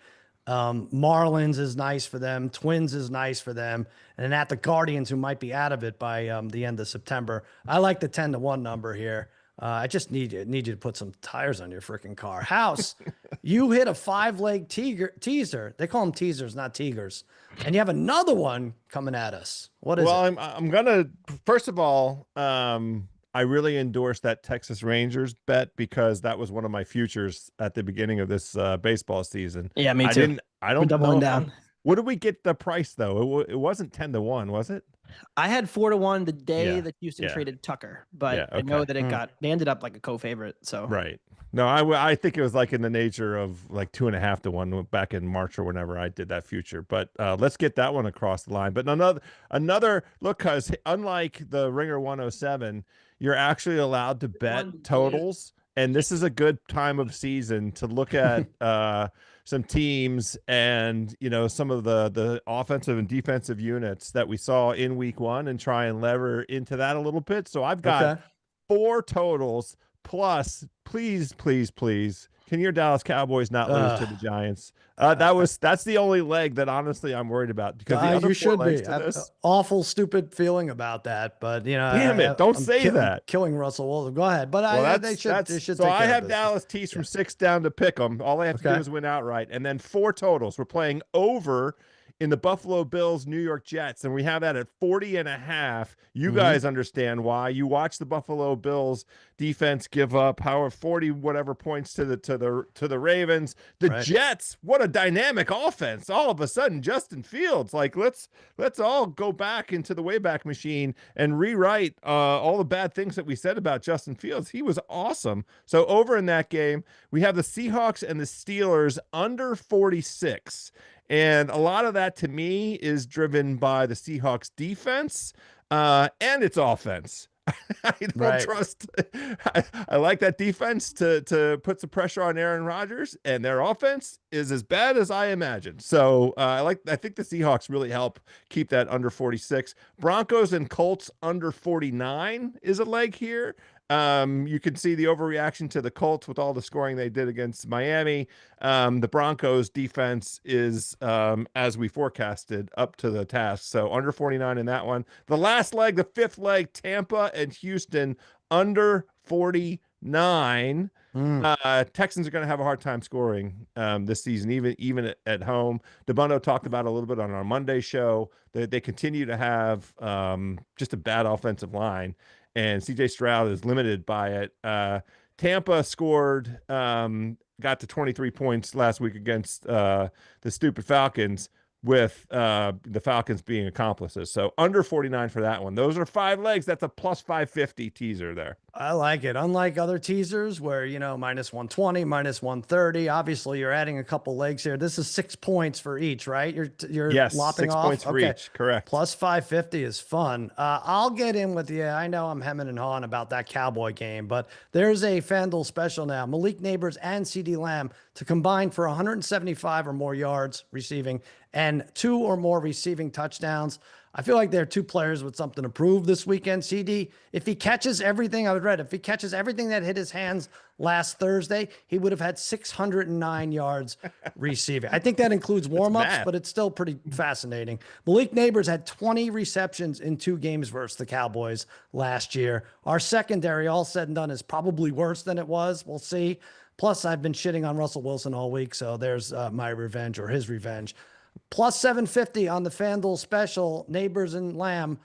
Marlins is nice for them. Twins is nice for them. And then at the Guardians, who might be out of it by the end of September. I like the 10-1 number here. I just need you to put some tires on your freaking car. House, you hit a 5-leg teaser. They call them teasers, not tigers. And you have another one coming at us. What is it? Well, I'm gonna first of all, I really endorse that Texas Rangers bet because that was one of my futures at the beginning of this baseball season. Yeah, me too. I don't We're doubling know down. what did we get the price though? It wasn't 10-1, was it? I had 4-1 the day Yeah, that Houston yeah. traded Tucker, but Yeah, I know okay. that they ended up like a co-favorite. So Right. No, I think it was like in the nature of like 2.5-1 back in March or whenever I did that future. But let's get that one across the line. But another look, because unlike the Ringer 107, you're actually allowed to bet totals. And this is a good time of season to look at some teams and, you know, some of the offensive and defensive units that we saw in week 1 and try and lever into that a little bit. So I've got Okay. 4 totals plus, please, please, please, can your Dallas Cowboys not lose to the Giants? That's the only leg that honestly I'm worried about, because the other You 4 should legs be. to I have this, awful, stupid feeling about that, but you know, damn it, don't I'm say that. killing Russell Wilson. Go ahead, but Well, they should so take I care of have business. Dallas teased Yeah. from 6 down to pick them. All they have to do Okay. is win outright, and then 4 totals. We're playing over in the Buffalo Bills New York Jets, and we have that at 40.5. You guys understand why. You watch the Buffalo Bills defense give up 40 whatever points to the Ravens. The Right. Jets, what a dynamic offense. All of a sudden, Justin Fields, like, let's all go back into the Wayback Machine and rewrite all the bad things that we said about Justin Fields. He was awesome. So over in that game, we have the Seahawks and the Steelers under 46. And a lot of that to me is driven by the Seahawks defense and its offense. I don't trust. I like that defense to put some pressure on Aaron Rodgers, and their offense is as bad as I imagined. So I think the Seahawks really help keep that under 46. Broncos and Colts under 49 is a leg here. You can see the overreaction to the Colts with all the scoring they did against Miami. The Broncos defense is, as we forecasted, up to the task. So under 49 in that one. The last leg, the 5th leg, Tampa and Houston under 49. Texans are going to have a hard time scoring this season, even at home. Dabbundo talked about a little bit on our Monday show that they continue to have just a bad offensive line, and CJ Stroud is limited by it. Tampa scored, got to 23 points last week against the stupid Falcons, with the Falcons being accomplices. So under 49 for that one. Those are 5 legs. That's a plus 550 teaser there. I like it. Unlike other teasers where, you know, minus 120, minus 130, obviously you're adding a couple legs here. This is 6 points for each, right? You're yes, lopping 6 off. points for each. Correct. Plus 550 is fun. I'll get in with you. I know I'm hemming and hawing about that Cowboy game, but there's a FanDuel special now. Malik Neighbors and CD Lamb to combine for 175 or more yards receiving and 2 or more receiving touchdowns. I feel like there are 2 players with something to prove this weekend. CD, if he catches everything, if he catches everything that hit his hands last Thursday, he would have had 609 yards receiving. I think that includes warm-ups, but it's still pretty fascinating. Malik Neighbors had 20 receptions in 2 games versus the Cowboys last year. Our secondary, all said and done, is probably worse than it was. We'll see. Plus, I've been shitting on Russell Wilson all week, so there's my revenge, or his revenge. Plus 750 on the FanDuel special, Neighbors and Lamb,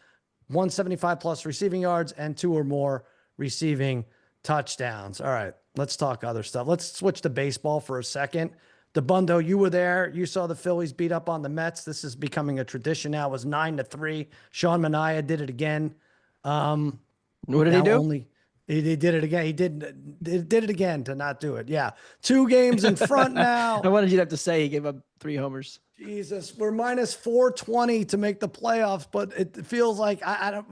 175 plus receiving yards and 2 or more receiving touchdowns. All right, let's talk other stuff. Let's switch to baseball for a second. Dabbundo, you were there. You saw the Phillies beat up on the Mets. This is becoming a tradition now. It was 9-3. Sean Manaea did it again. What did he do? He did it again. He did it again to not do it. Yeah. 2 games in front now. I wanted you to have to say he gave up 3 homers. Jesus, we're minus 420 to make the playoffs, but it feels like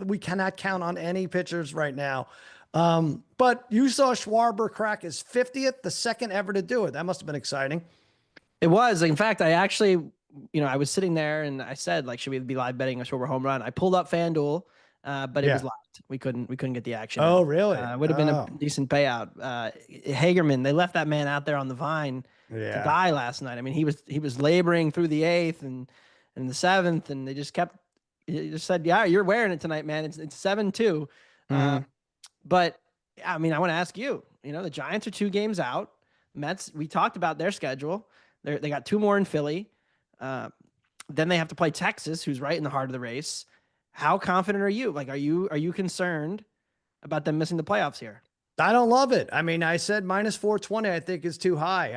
we cannot count on any pitchers right now. But you saw Schwarber crack his 50th, the second ever to do it. That must have been exciting. It was. In fact, I actually, you know, I was sitting there and I said, like, should we be live betting a Schwarber home run? I pulled up FanDuel, but it was locked. We couldn't get the action. Oh, really? It would have been a decent payout. Hagerman, they left that man out there on the vine to die last night. I mean, he was laboring through the 8th and the 7th, and they just said, yeah, you're wearing it tonight, man. It's 7-2. But I mean, I want to ask you, you know, the Giants are 2 games out. Mets, we talked about their schedule. They got 2 more in Philly. Then they have to play Texas, who's right in the heart of the race. How confident are you? Like, are you concerned about them missing the playoffs here? I don't love it. I mean, I said minus 420, I think is too high.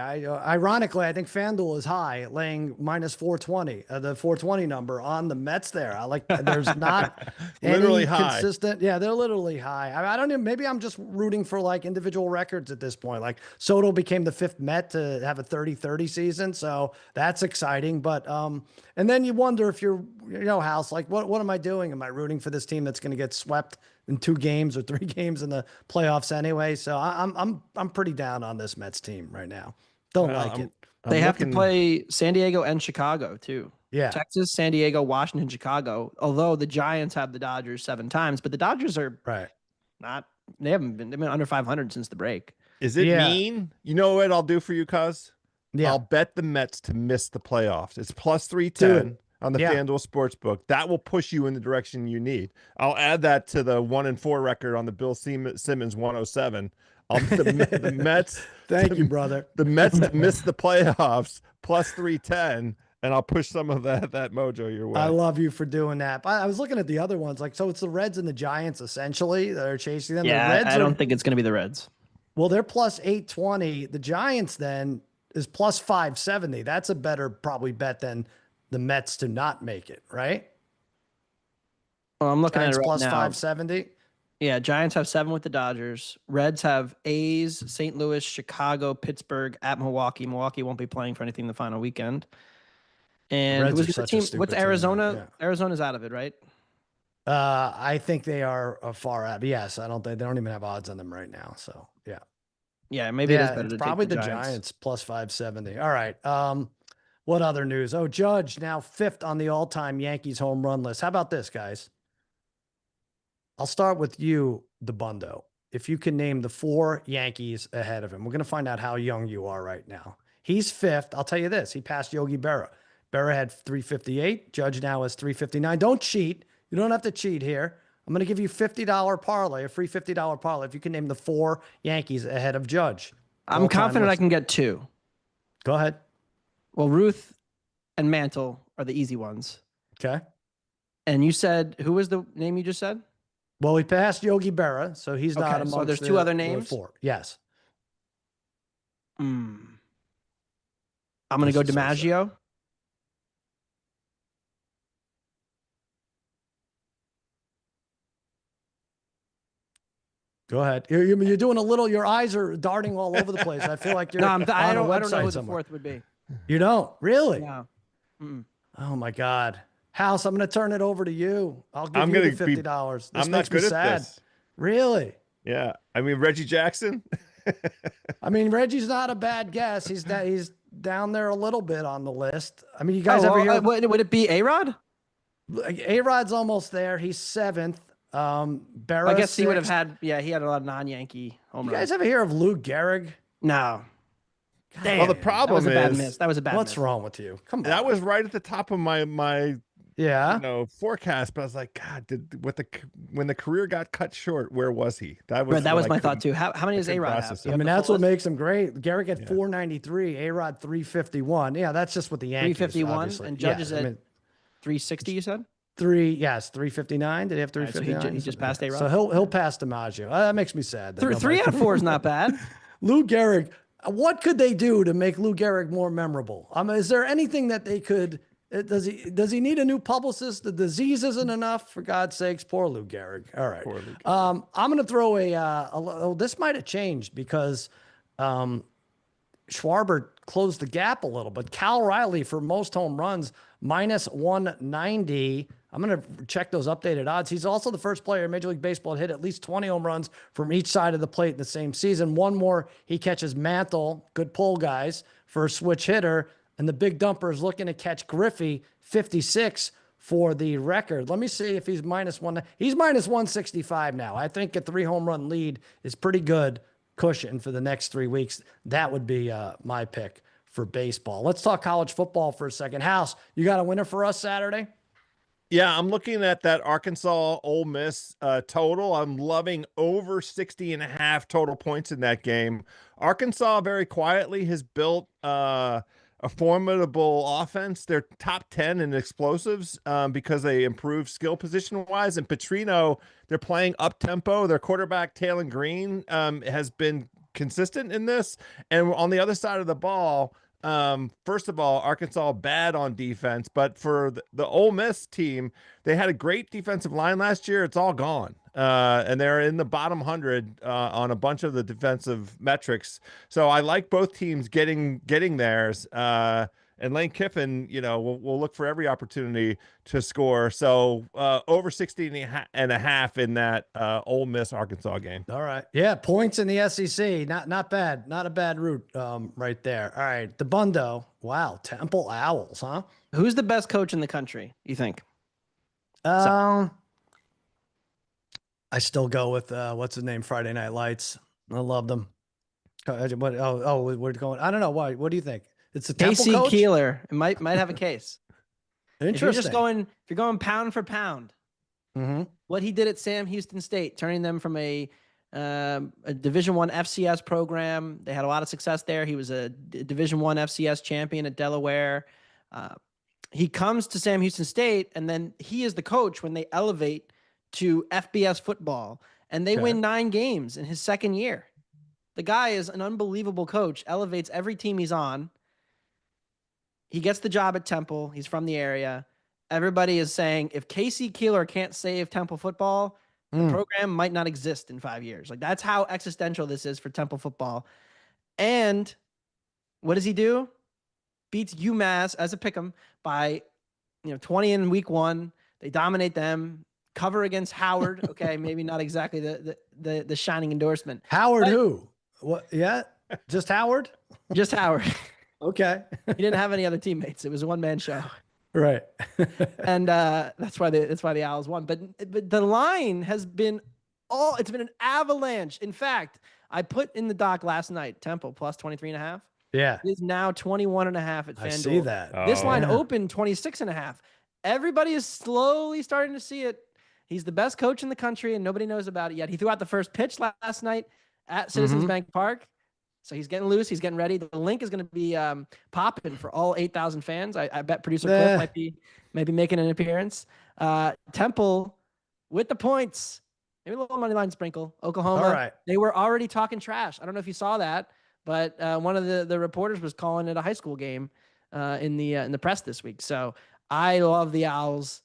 Ironically, I think FanDuel is high, laying minus 420, the 420 number on the Mets there. I like, there's not literally any high. consistent. Yeah, they're literally high. I don't even, maybe I'm just rooting for like individual records at this point. Like Soto became the 5th Met to have a 30-30 season. So that's exciting. But, and then you wonder if you're, you know, House, like, what am I doing? Am I rooting for this team that's going to get swept in 2 games or 3 games in the playoffs anyway? So I'm pretty down on this Mets team right now. Don't like it. They I'm have to looking. play San Diego and Chicago too. Yeah. Texas, San Diego, Washington, Chicago. Although the Giants have the Dodgers 7 times, but the Dodgers are Right. not. They've been under 500 since the break. Is it Yeah. mean? You know what I'll do for you, cuz? Yeah. I'll bet the Mets to miss the playoffs. It's plus Do 310 it. on the Yeah. FanDuel Sportsbook. That will push you in the direction you need. I'll add that to the 1-4 record on the Bill Simmons 107. The Mets. Thank you, brother. The Mets to miss the playoffs plus 310, and I'll push some of that mojo your way. I love you for doing that. I was looking at the other ones, like, so it's the Reds and the Giants essentially that are chasing them. Yeah, The Reds I don't think it's going to be the Reds. well, they're plus 820. The Giants then is plus 570. That's a better probably bet than the Mets to not make it, right? Well, I'm looking Giants at it right plus now. 570. Yeah, Giants have 7 with the Dodgers. Reds have A's, St. Louis, Chicago, Pittsburgh, at Milwaukee. Milwaukee won't be playing for anything the final weekend. And Reds who was are the such a team? stupid What's team, man. Arizona? Yeah. Arizona's out of it, right? I think they are far out. But yes, I don't think they don't even have odds on them right now. So yeah. Yeah, maybe it is Yeah, better it's to probably take the the Giants plus 570. All right. What other news? Oh, Judge now 5th on the all-time Yankees home run list. How about this, guys? I'll start with you, Dabbundo. If you can name the 4 Yankees ahead of him, we're going to find out how young you are right now. He's 5th. I'll tell you this. He passed Yogi Berra. Berra had 358. Judge now has 359. Don't cheat. You don't have to cheat here. I'm going to give you $50 parlay, a free $50 parlay, if you can name the 4 Yankees ahead of Judge. I'm confident I can get 2. Go ahead. Well, Ruth and Mantle are the easy ones. Okay. And you said, who was the name you just said? Well, we passed Yogi Berra, so he's not Okay, amongst so there's the, 2 other the names? 4. Yes. I'm going to go This is so sad. DiMaggio. Go ahead. You're doing a little. Your eyes are darting all over the place. I feel like you're. No, on I a don't know website who the somewhere. 4th would be. You don't really. No. Mm-mm. Oh my God, House. I'm going to turn it over to you. I'll give I'm you gonna the $50. This I'm makes not good me at sad. this. Really? Yeah, I mean Reggie Jackson. I mean, Reggie's not a bad guess. He's down there a little bit on the list. I mean, you guys ever hear? Would it be A-Rod? A-Rod's almost there. He's 7th. Berra, I guess he would have 6th. had. Yeah, he had a lot of non-Yankee home You runs. guys ever hear of Lou Gehrig? No. Damn. Well, the That problem was a bad is miss. That was a bad What's miss. wrong with you? Come on. that was right at the top of my yeah. forecast, but I was like, God, when the career got cut short, where was he? That Right, that what was I my thought couldn't- too. How many does couldn't A-Rod have? process Do it. you I have mean, the that's full what list? makes him great. Garrett got Yeah. 493, A-Rod 351. Yeah, that's just what the Yankees. 351, obviously. and Judge Yeah, is I at mean, 360. You said. 359. Did he have All right, so 359? he just passed A-Rod. So he'll pass DiMaggio. That makes me sad. that Three nobody- out of 4 is not bad. Lou Gehrig. What could they do to make Lou Gehrig more memorable? I mean, is there anything that they could? Does he need a new publicist? The disease isn't enough, for God's sakes. Poor Lou Gehrig. All right. Poor Lou Gehrig. I'm going to throw this might have changed because Schwarber closed the gap a little, but Cal Riley for most home runs minus 190. I'm going to check those updated odds. He's also the first player in Major League Baseball to hit at least 20 home runs from each side of the plate in the same season. One more, he catches Mantle, good pull, guys, for a switch hitter. And the big dumper is looking to catch Griffey, 56 for the record. Let me see if he's minus 1. He's minus 165 now. I think a 3 home run lead is pretty good cushion for the next 3 weeks. That would be my pick for baseball. Let's talk college football for a second. House, you got a winner for us Saturday? Yeah, I'm looking at that Arkansas Ole Miss total. I'm loving over 60.5 total points in that game. Arkansas very quietly has built a formidable offense. They're top 10 in explosives because they improved skill position wise. And Petrino, they're playing up tempo. Their quarterback, Taylor Green, has been consistent in this. And on the other side of the ball, first of all, Arkansas bad on defense, but for the Ole Miss team, they had a great defensive line last year. It's all gone. And they're in the bottom 100 on a bunch of the defensive metrics. So I like both teams getting theirs. And Lane Kiffin, will look for every opportunity to score. So over 60 and a half in that Ole Miss Arkansas game. All right. Yeah, points in the SEC. Not bad. Not a bad route right there. All right. Dabbundo. Wow. Temple Owls, huh? Who's the best coach in the country, you think? I still go with what's his name? Friday Night Lights. I love them. We're going. I don't know why. What do you think? It's the Temple Casey coach. Keeler. It might have a case. Interesting. If you're going pound for pound, Mm-hmm. what he did at Sam Houston State, turning them from a Division I FCS program. They had a lot of success there. He was a Division I FCS champion at Delaware. He comes to Sam Houston State, and then he is the coach when they elevate to FBS football, and they win 9 games in his second year. The guy is an unbelievable coach, elevates every team he's on. He gets the job at Temple. He's from the area. Everybody is saying if Casey Keeler can't save Temple football, the program might not exist in 5 years. Like, that's how existential this is for Temple football. And what does he do? Beats UMass as a pick'em by 20 in week 1. They dominate them. Cover against Howard. Okay, maybe not exactly the shining endorsement. Howard, but who? What? Yeah, just Howard. Just Howard. Okay. He didn't have any other teammates. It was a one-man show. Right. And that's why the Owls won. But the line has been it's been an avalanche. In fact, I put in the doc last night, Temple plus 23.5. Yeah. It is now 21.5 at FanDuel. I see that. This line opened 26.5. Everybody is slowly starting to see it. He's the best coach in the country, and nobody knows about it yet. He threw out the first pitch last night at Citizens Bank Park. So he's getting loose. He's getting ready. The link is going to be popping for all 8,000 fans. I bet producer Cliff might be making an appearance. Temple with the points. Maybe a little money line sprinkle. Oklahoma. All right. They were already talking trash. I don't know if you saw that, but one of the reporters was calling it a high school game in the press this week. So I love the Owls.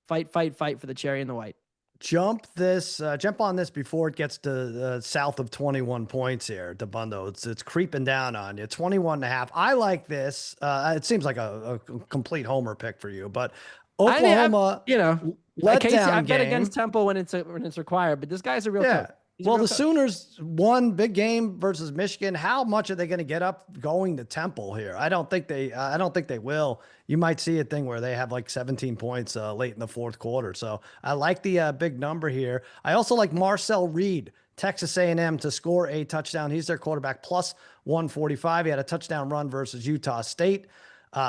Fight for the cherry and the white. Jump on this before it gets to south of 21 points here, Dabbundo. It's creeping down on you. 21.5. I like this. It seems like a complete homer pick for you, but Oklahoma, I bet against Temple when it's required, but this guy's a real coach. Well, the Sooners won big game versus Michigan. How much are they going to get up going to Temple here? I don't think they will. You might see a thing where they have like 17 points late in the fourth quarter. So I like the big number here. I also like Marcel Reed, Texas A&M, to score a touchdown. He's their quarterback, plus 145. He had a touchdown run versus Utah State.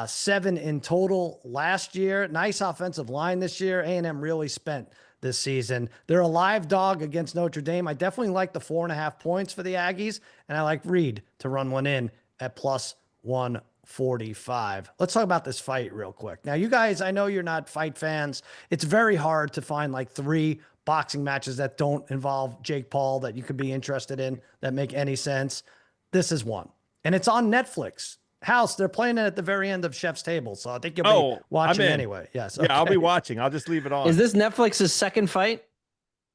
7 in total last year. Nice offensive line this year. A&M really spent this season. They're a live dog against Notre Dame. I definitely like the 4.5 points for the Aggies, and I like Reed to run one in at plus 145. Let's talk about this fight real quick. Now, you guys, I know you're not fight fans. It's very hard to find like 3 boxing matches that don't involve Jake Paul that you could be interested in that make any sense. This is one, and it's on Netflix. House, they're playing it at the very end of Chef's Table, so I think you'll be watching anyway. Yes. Okay. Yeah, I'll be watching. I'll just leave it on. Is this Netflix's second fight?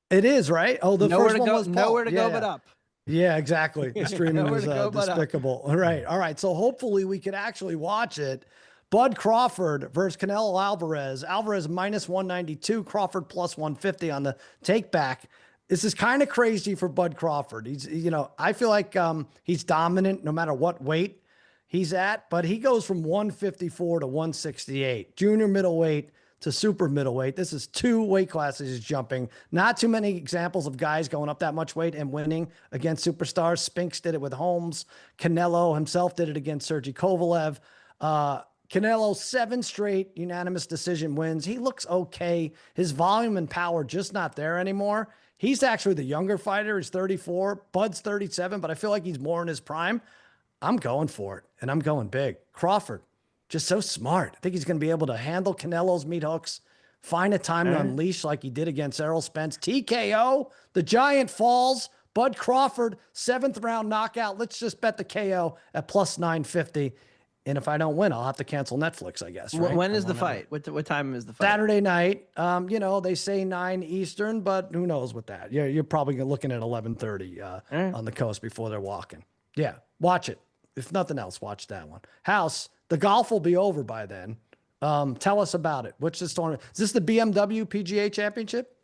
It is, right? Oh, the first one was Paul. Nowhere to go but up. Yeah, exactly. The streaming was despicable. All right. So hopefully we could actually watch it. Bud Crawford versus Canelo Alvarez. Alvarez minus 192, Crawford plus 150 on the take back. This is kind of crazy for Bud Crawford. He's, I feel like he's dominant no matter what weight he's at, but he goes from 154 to 168, junior middleweight to super middleweight. This is 2 weight classes he's jumping. Not too many examples of guys going up that much weight and winning against superstars. Spinks did it with Holmes. Canelo himself did it against Sergey Kovalev. Canelo, 7 straight unanimous decision wins. He looks okay. His volume and power just not there anymore. He's actually the younger fighter. He's 34. Bud's 37, but I feel like he's more in his prime. I'm going for it, and I'm going big. Crawford, just so smart. I think he's going to be able to handle Canelo's meat hooks, find a time to unleash like he did against Errol Spence. TKO, the giant falls. Bud Crawford, 7th round knockout. Let's just bet the KO at plus 950. And if I don't win, I'll have to cancel Netflix, I guess. Right? When is the fight? What time is the fight? Saturday night. They say 9 Eastern, but who knows with that? You're probably looking at 11:30 on the coast before they're walking. Yeah, watch it. If nothing else, watch that one. House, the golf will be over by then. Tell us about it. What's this tournament? Is this the BMW PGA Championship?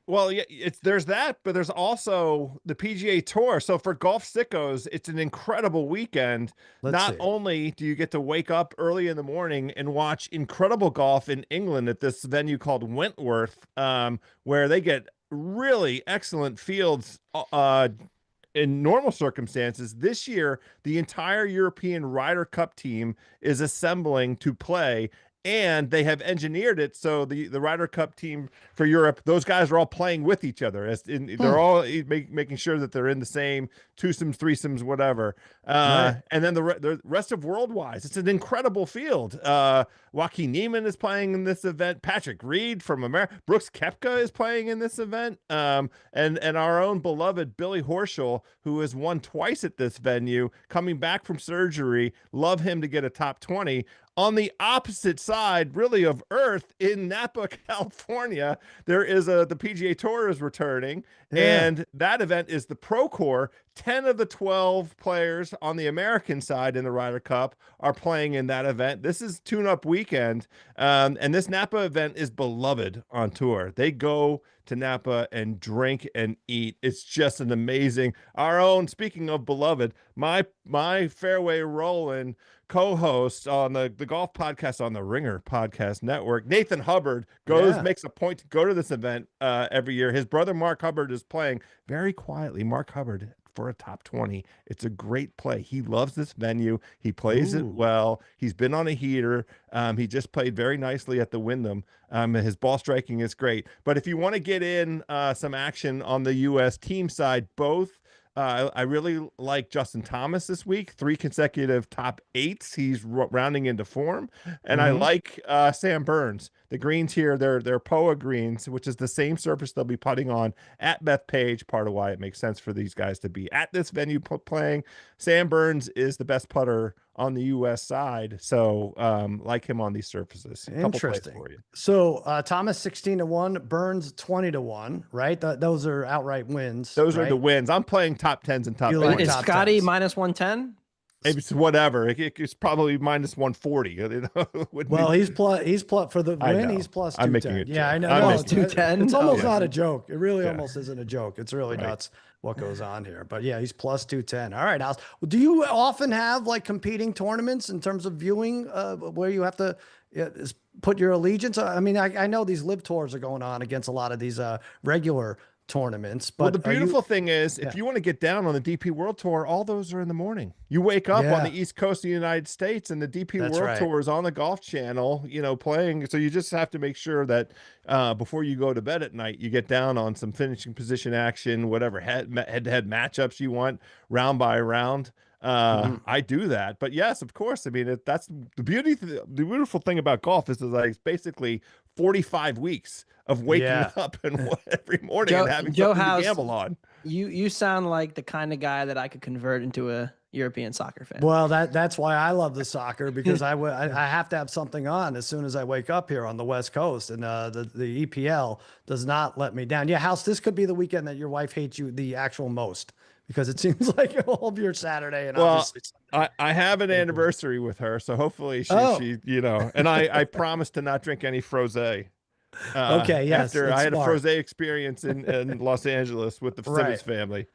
Well, yeah, there's that, but there's also the PGA Tour. So for golf sickos, it's an incredible weekend. Let's Not see. only do you get to wake up early in the morning and watch incredible golf in England at this venue called Wentworth, where they get really excellent fields in normal circumstances. This year, the entire European Ryder Cup team is assembling to play, and they have engineered it so the Ryder Cup team for Europe, those guys are all playing with each other. They're all making sure that they're in the same twosomes, threesomes, whatever. Right. And then the rest of world-wise, it's an incredible field. Joaquin Neiman is playing in this event. Patrick Reed from America. Brooks Koepka is playing in this event. And our own beloved Billy Horschel, who has won twice at this venue, coming back from surgery. Love him to get a top 20. On the opposite side, really, of Earth, in Napa, California, there is the PGA Tour is returning, and that event is the Pro Tour. 10 of the 12 players on the American side in the Ryder Cup are playing in that event. This is tune-up weekend, and this Napa event is beloved on tour. They go to Napa and drink and eat. It's just an amazing. Our own, speaking of beloved, my fairway rolling co-host on the golf podcast on the Ringer Podcast Network, Nathan Hubbard, makes a point to go to this event every year. His brother Mark Hubbard is playing very quietly. Mark Hubbard for a top 20. It's a great play. He loves this venue. He plays it well. He's been on a heater. He just played very nicely at the Wyndham. His ball striking is great. But if you want to get in some action on the U.S. team side, both I really like Justin Thomas this week, 3 consecutive top 8s. He's rounding into form. And I like Sam Burns. The greens here, they're POA greens, which is the same surface they'll be putting on at Bethpage, part of why it makes sense for these guys to be at this venue playing. Sam Burns is the best putter on the U.S. side, so like him on these surfaces. Interesting. For you. So Thomas 16-1, Burns 20-1, right? Those are outright wins. Those are the wins. I'm playing top 10s and top 20s. Like is Scotty minus 110? It's whatever. It's probably minus 140. Well, he's plus for the win. He's plus 210. I'm making it. Yeah, I know. 210. It's almost not a joke. It really almost isn't a joke. It's really nuts what goes on here. But yeah, he's plus 210. All right, Alice. Do you often have like competing tournaments in terms of viewing where you have to put your allegiance? I mean, I know these live tours are going on against a lot of these regular tournaments, but the beautiful thing is if you want to get down on the DP World Tour, all those are in the morning. You wake up on the East Coast of the United States and the DP World Tour is on the Golf Channel, playing. So you just have to make sure that before you go to bed at night, you get down on some finishing position action, whatever head-to-head matchups you want, round by round. I do that, but yes, of course. I mean, that's the beautiful thing about golf is like it's basically 45 weeks of waking up and every morning and having something to gamble on. You sound like the kind of guy that I could convert into a European soccer fan. Well, that's why I love the soccer, because I have to have something on as soon as I wake up here on the West Coast, and the EPL does not let me down. Yeah, House, this could be the weekend that your wife hates you the actual most, because it seems like all of your Saturday and obviously Sunday. I have an anniversary with her, so hopefully she and I promised to not drink any frosé. Okay, yes. After I had a frosé experience in Los Angeles with the Simmons family.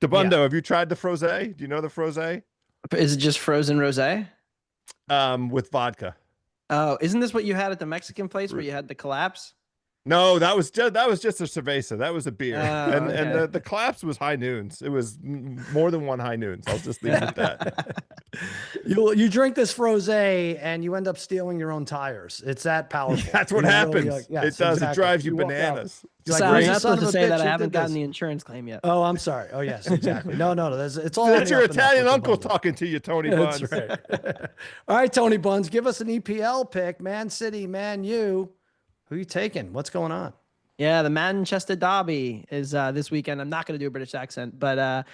Dabbundo, have you tried the frosé? Do you know the frosé? Is it just frozen rosé? With vodka. Oh, isn't this what you had at the Mexican place where you had the collapse? No, that was just a cerveza. That was a beer, and the collapse was high noons. It was more than one high noons. I'll just leave it at that. You drink this frosé and you end up stealing your own tires. It's that powerful. That's what happens. Really, it does. Exactly. It drives you bananas. So I'm not supposed to say that I haven't gotten the insurance claim yet. Oh, I'm sorry. Oh, yes, exactly. No. It's all. That's your Italian uncle talking to you, Tony Buns. That's right. All right, Tony Buns, give us an EPL pick. Man City, Man U. Who are you taking? What's going on? Yeah, the Manchester Derby is this weekend. I'm not going to do a British accent, but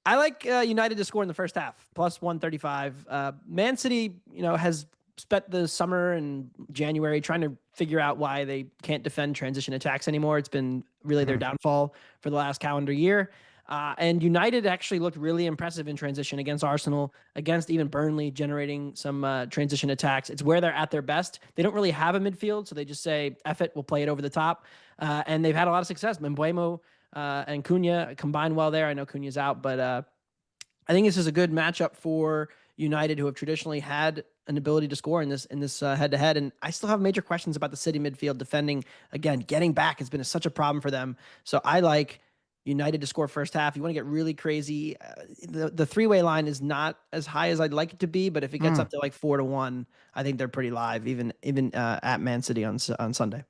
I like United to score in the first half, plus 135. Man City, has spent the summer and January trying to figure out why they can't defend transition attacks anymore. It's been really their downfall for the last calendar year. And United actually looked really impressive in transition against Arsenal, against even Burnley, generating some transition attacks. It's where they're at their best. They don't really have a midfield, so they just say, F it, we'll play it over the top. And they've had a lot of success. Mbeumo and Cunha combined well there. I know Cunha's out, but I think this is a good matchup for United, who have traditionally had an ability to score in this head-to-head. And I still have major questions about the City midfield defending. Again, getting back has been such a problem for them. So I like United to score first half. You want to get really crazy. The three-way line is not as high as I'd like it to be, but if it gets up to like 4-1, I think they're pretty live, even at Man City on Sunday.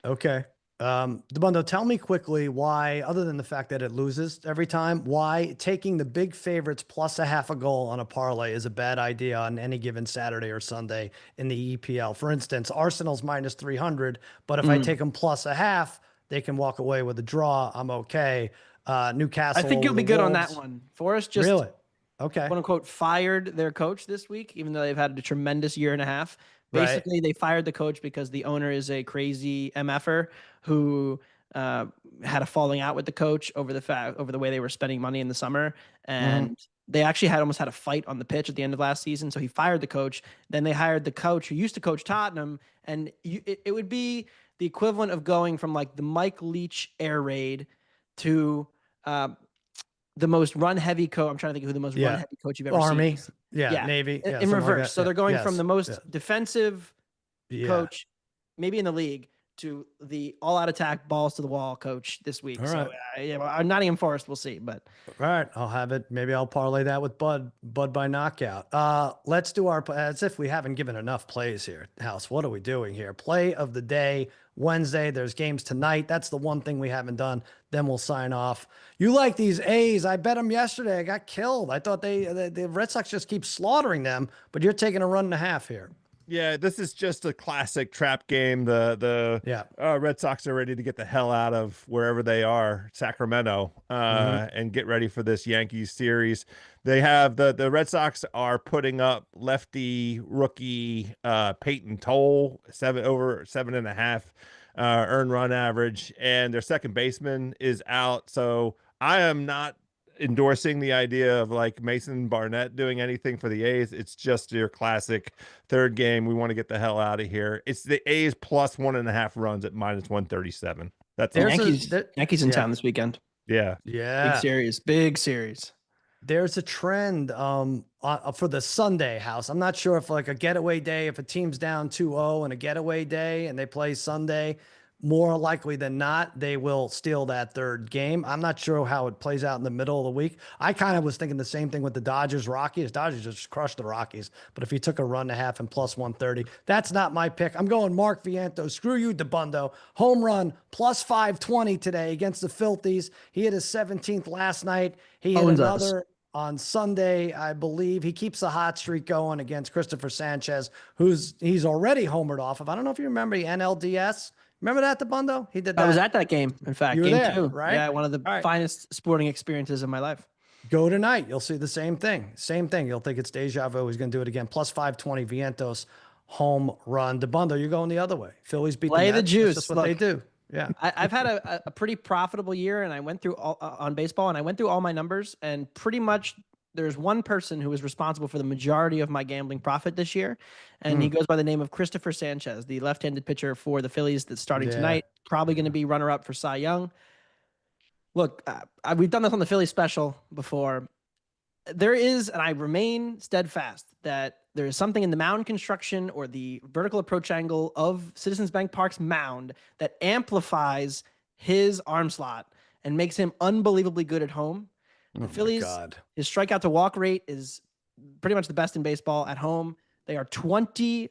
Okay. Dabbundo, tell me quickly why, other than the fact that it loses every time, why taking the big favorites plus a half a goal on a parlay is a bad idea on any given Saturday or Sunday in the EPL. For instance, Arsenal's minus 300, but if I take them plus a half, they can walk away with a draw. I'm okay. Newcastle. I think you'll be good on that one. Forest just really, okay, quote unquote fired their coach this week, even though they've had a tremendous year and a half. Basically, they fired the coach because the owner is a crazy MFer who had a falling out with the coach over the way they were spending money in the summer, and they actually almost had a fight on the pitch at the end of last season. So he fired the coach. Then they hired the coach who used to coach Tottenham, and it would be the equivalent of going from like the Mike Leach air raid to the most run heavy coach. I'm trying to think of who the most run heavy coach you've ever Army. seen. Yeah, Navy. Yeah, in reverse. Like so they're going from the most defensive coach, maybe in the league, to the all-out attack, balls to the wall coach this week. All so right. well, Nottingham Forest, we'll see. But all right, I'll have it. Maybe I'll parlay that with Bud by knockout. Let's do our, as if we haven't given enough plays here. House, what are we doing here? Play of the day, Wednesday. There's games tonight. That's the one thing we haven't done. Then we'll sign off. You like these A's? I bet them yesterday. I got killed. I thought the Red Sox just keep slaughtering them, but you're taking a run and a half here. Yeah, this is just a classic trap game. The Red Sox are ready to get the hell out of wherever they are, Sacramento, and get ready for this Yankees series. They have the Red Sox are putting up lefty rookie Peyton Toll over 7.5 earned run average, and their second baseman is out. So I am not endorsing the idea of like Mason Barnett doing anything for the A's. It's just your classic third game. We want to get the hell out of here. It's the A's plus 1.5 runs at minus 137. That's the Yankees in town this weekend. Yeah. Big series. There's a trend for the Sunday, House. I'm not sure if like a getaway day, if a team's down 2-0 and a getaway day and they play Sunday, more likely than not, they will steal that third game. I'm not sure how it plays out in the middle of the week. I kind of was thinking the same thing with the Dodgers. Dodgers just crushed the Rockies. But if you took a run and a half and plus 130, that's not my pick. I'm going Mark Vientos. Screw you, Dabbundo. Home run plus 520 today against the Filthies. He hit his 17th last night. He hit another on Sunday, I believe. He keeps the hot streak going against Christopher Sanchez, he's already homered off of. I don't know if you remember the NLDS. Remember that, Dabbundo? He did that. I was at that game, in fact. You were game there, 2. right? Yeah, one of the finest sporting experiences of my life. Go tonight. You'll see the same thing. Same thing. You'll think it's deja vu. He's going to do it again. Plus 520 Vientos home run. Dabbundo, you're going the other way. Phillies beat the juice. That's what they do. Yeah. I've had a pretty profitable year, and I went through on baseball, and I went through all my numbers, and pretty much there's one person who was responsible for the majority of my gambling profit this year, and he goes by the name of Christopher Sanchez, the left-handed pitcher for the Phillies that's starting tonight. Probably going to be runner-up for Cy Young. Look, we've done this on the Philly special before. There is, and I remain steadfast, that there is something in the mound construction or the vertical approach angle of Citizens Bank Park's mound that amplifies his arm slot and makes him unbelievably good at home. The Phillies, his strikeout to walk rate is pretty much the best in baseball at home. They are 24-3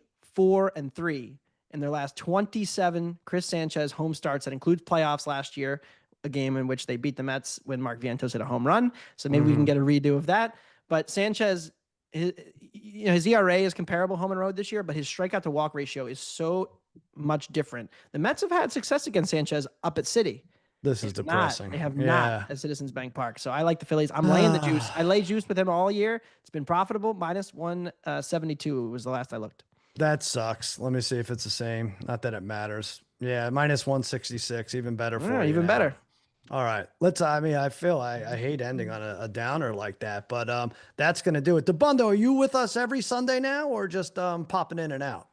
in their last 27 Chris Sanchez home starts. That includes playoffs last year, a game in which they beat the Mets when Mark Vientos hit a home run. So maybe we can get a redo of that. But Sanchez, his ERA is comparable home and road this year, but his strikeout to walk ratio is so much different. The Mets have had success against Sanchez up at City. This is depressing. They have not at Citizens Bank Park. So I like the Phillies. I'm laying the juice. I lay juice with him all year. It's been profitable. Minus 172 was the last I looked. That sucks. Let me see if it's the same. Not that it matters. Yeah, minus 166. Even better for you. Even better. All right. I hate ending on a downer like that, but that's going to do it. Dabbundo, are you with us every Sunday now or just popping in and out?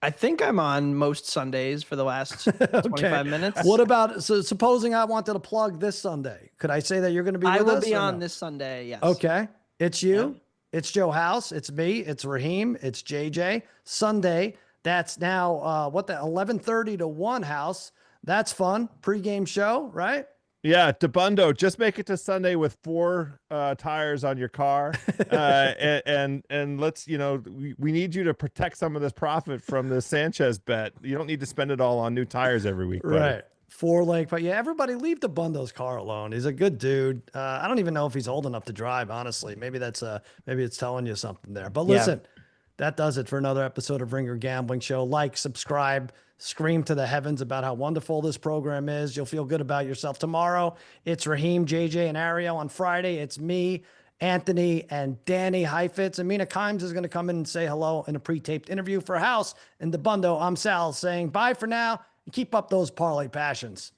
I think I'm on most Sundays for the last Okay. 25 minutes. What about, so supposing I wanted to plug this Sunday, could I say that you're going to be I with will us be or on no? this Sunday. Yes. Okay. It's Yeah. you. It's Joe House. It's me. It's Raheem. It's JJ. Sunday. That's now 11:30 to 1 House. That's fun. Pre-game show, right? Yeah, Dabbundo, just make it to Sunday with 4 tires on your car, and let's we need you to protect some of this profit from the Sanchez bet. You don't need to spend it all on new tires every week, buddy. Right. 4 link. But yeah, everybody leave Dabundo's car alone. He's a good dude. I don't even know if he's old enough to drive, honestly. Maybe maybe it's telling you something there. But Yeah. listen, that does it for another episode of Ringer Gambling Show. Like, subscribe, scream to the heavens about how wonderful this program is. You'll feel good about yourself tomorrow. It's Raheem, JJ, and Ariel. On Friday, it's me, Anthony, and Danny Heifetz. Amina Kimes is going to come in and say hello in a pre-taped interview for House. And Dabbundo, I'm Sal saying bye for now and keep up those parlay passions.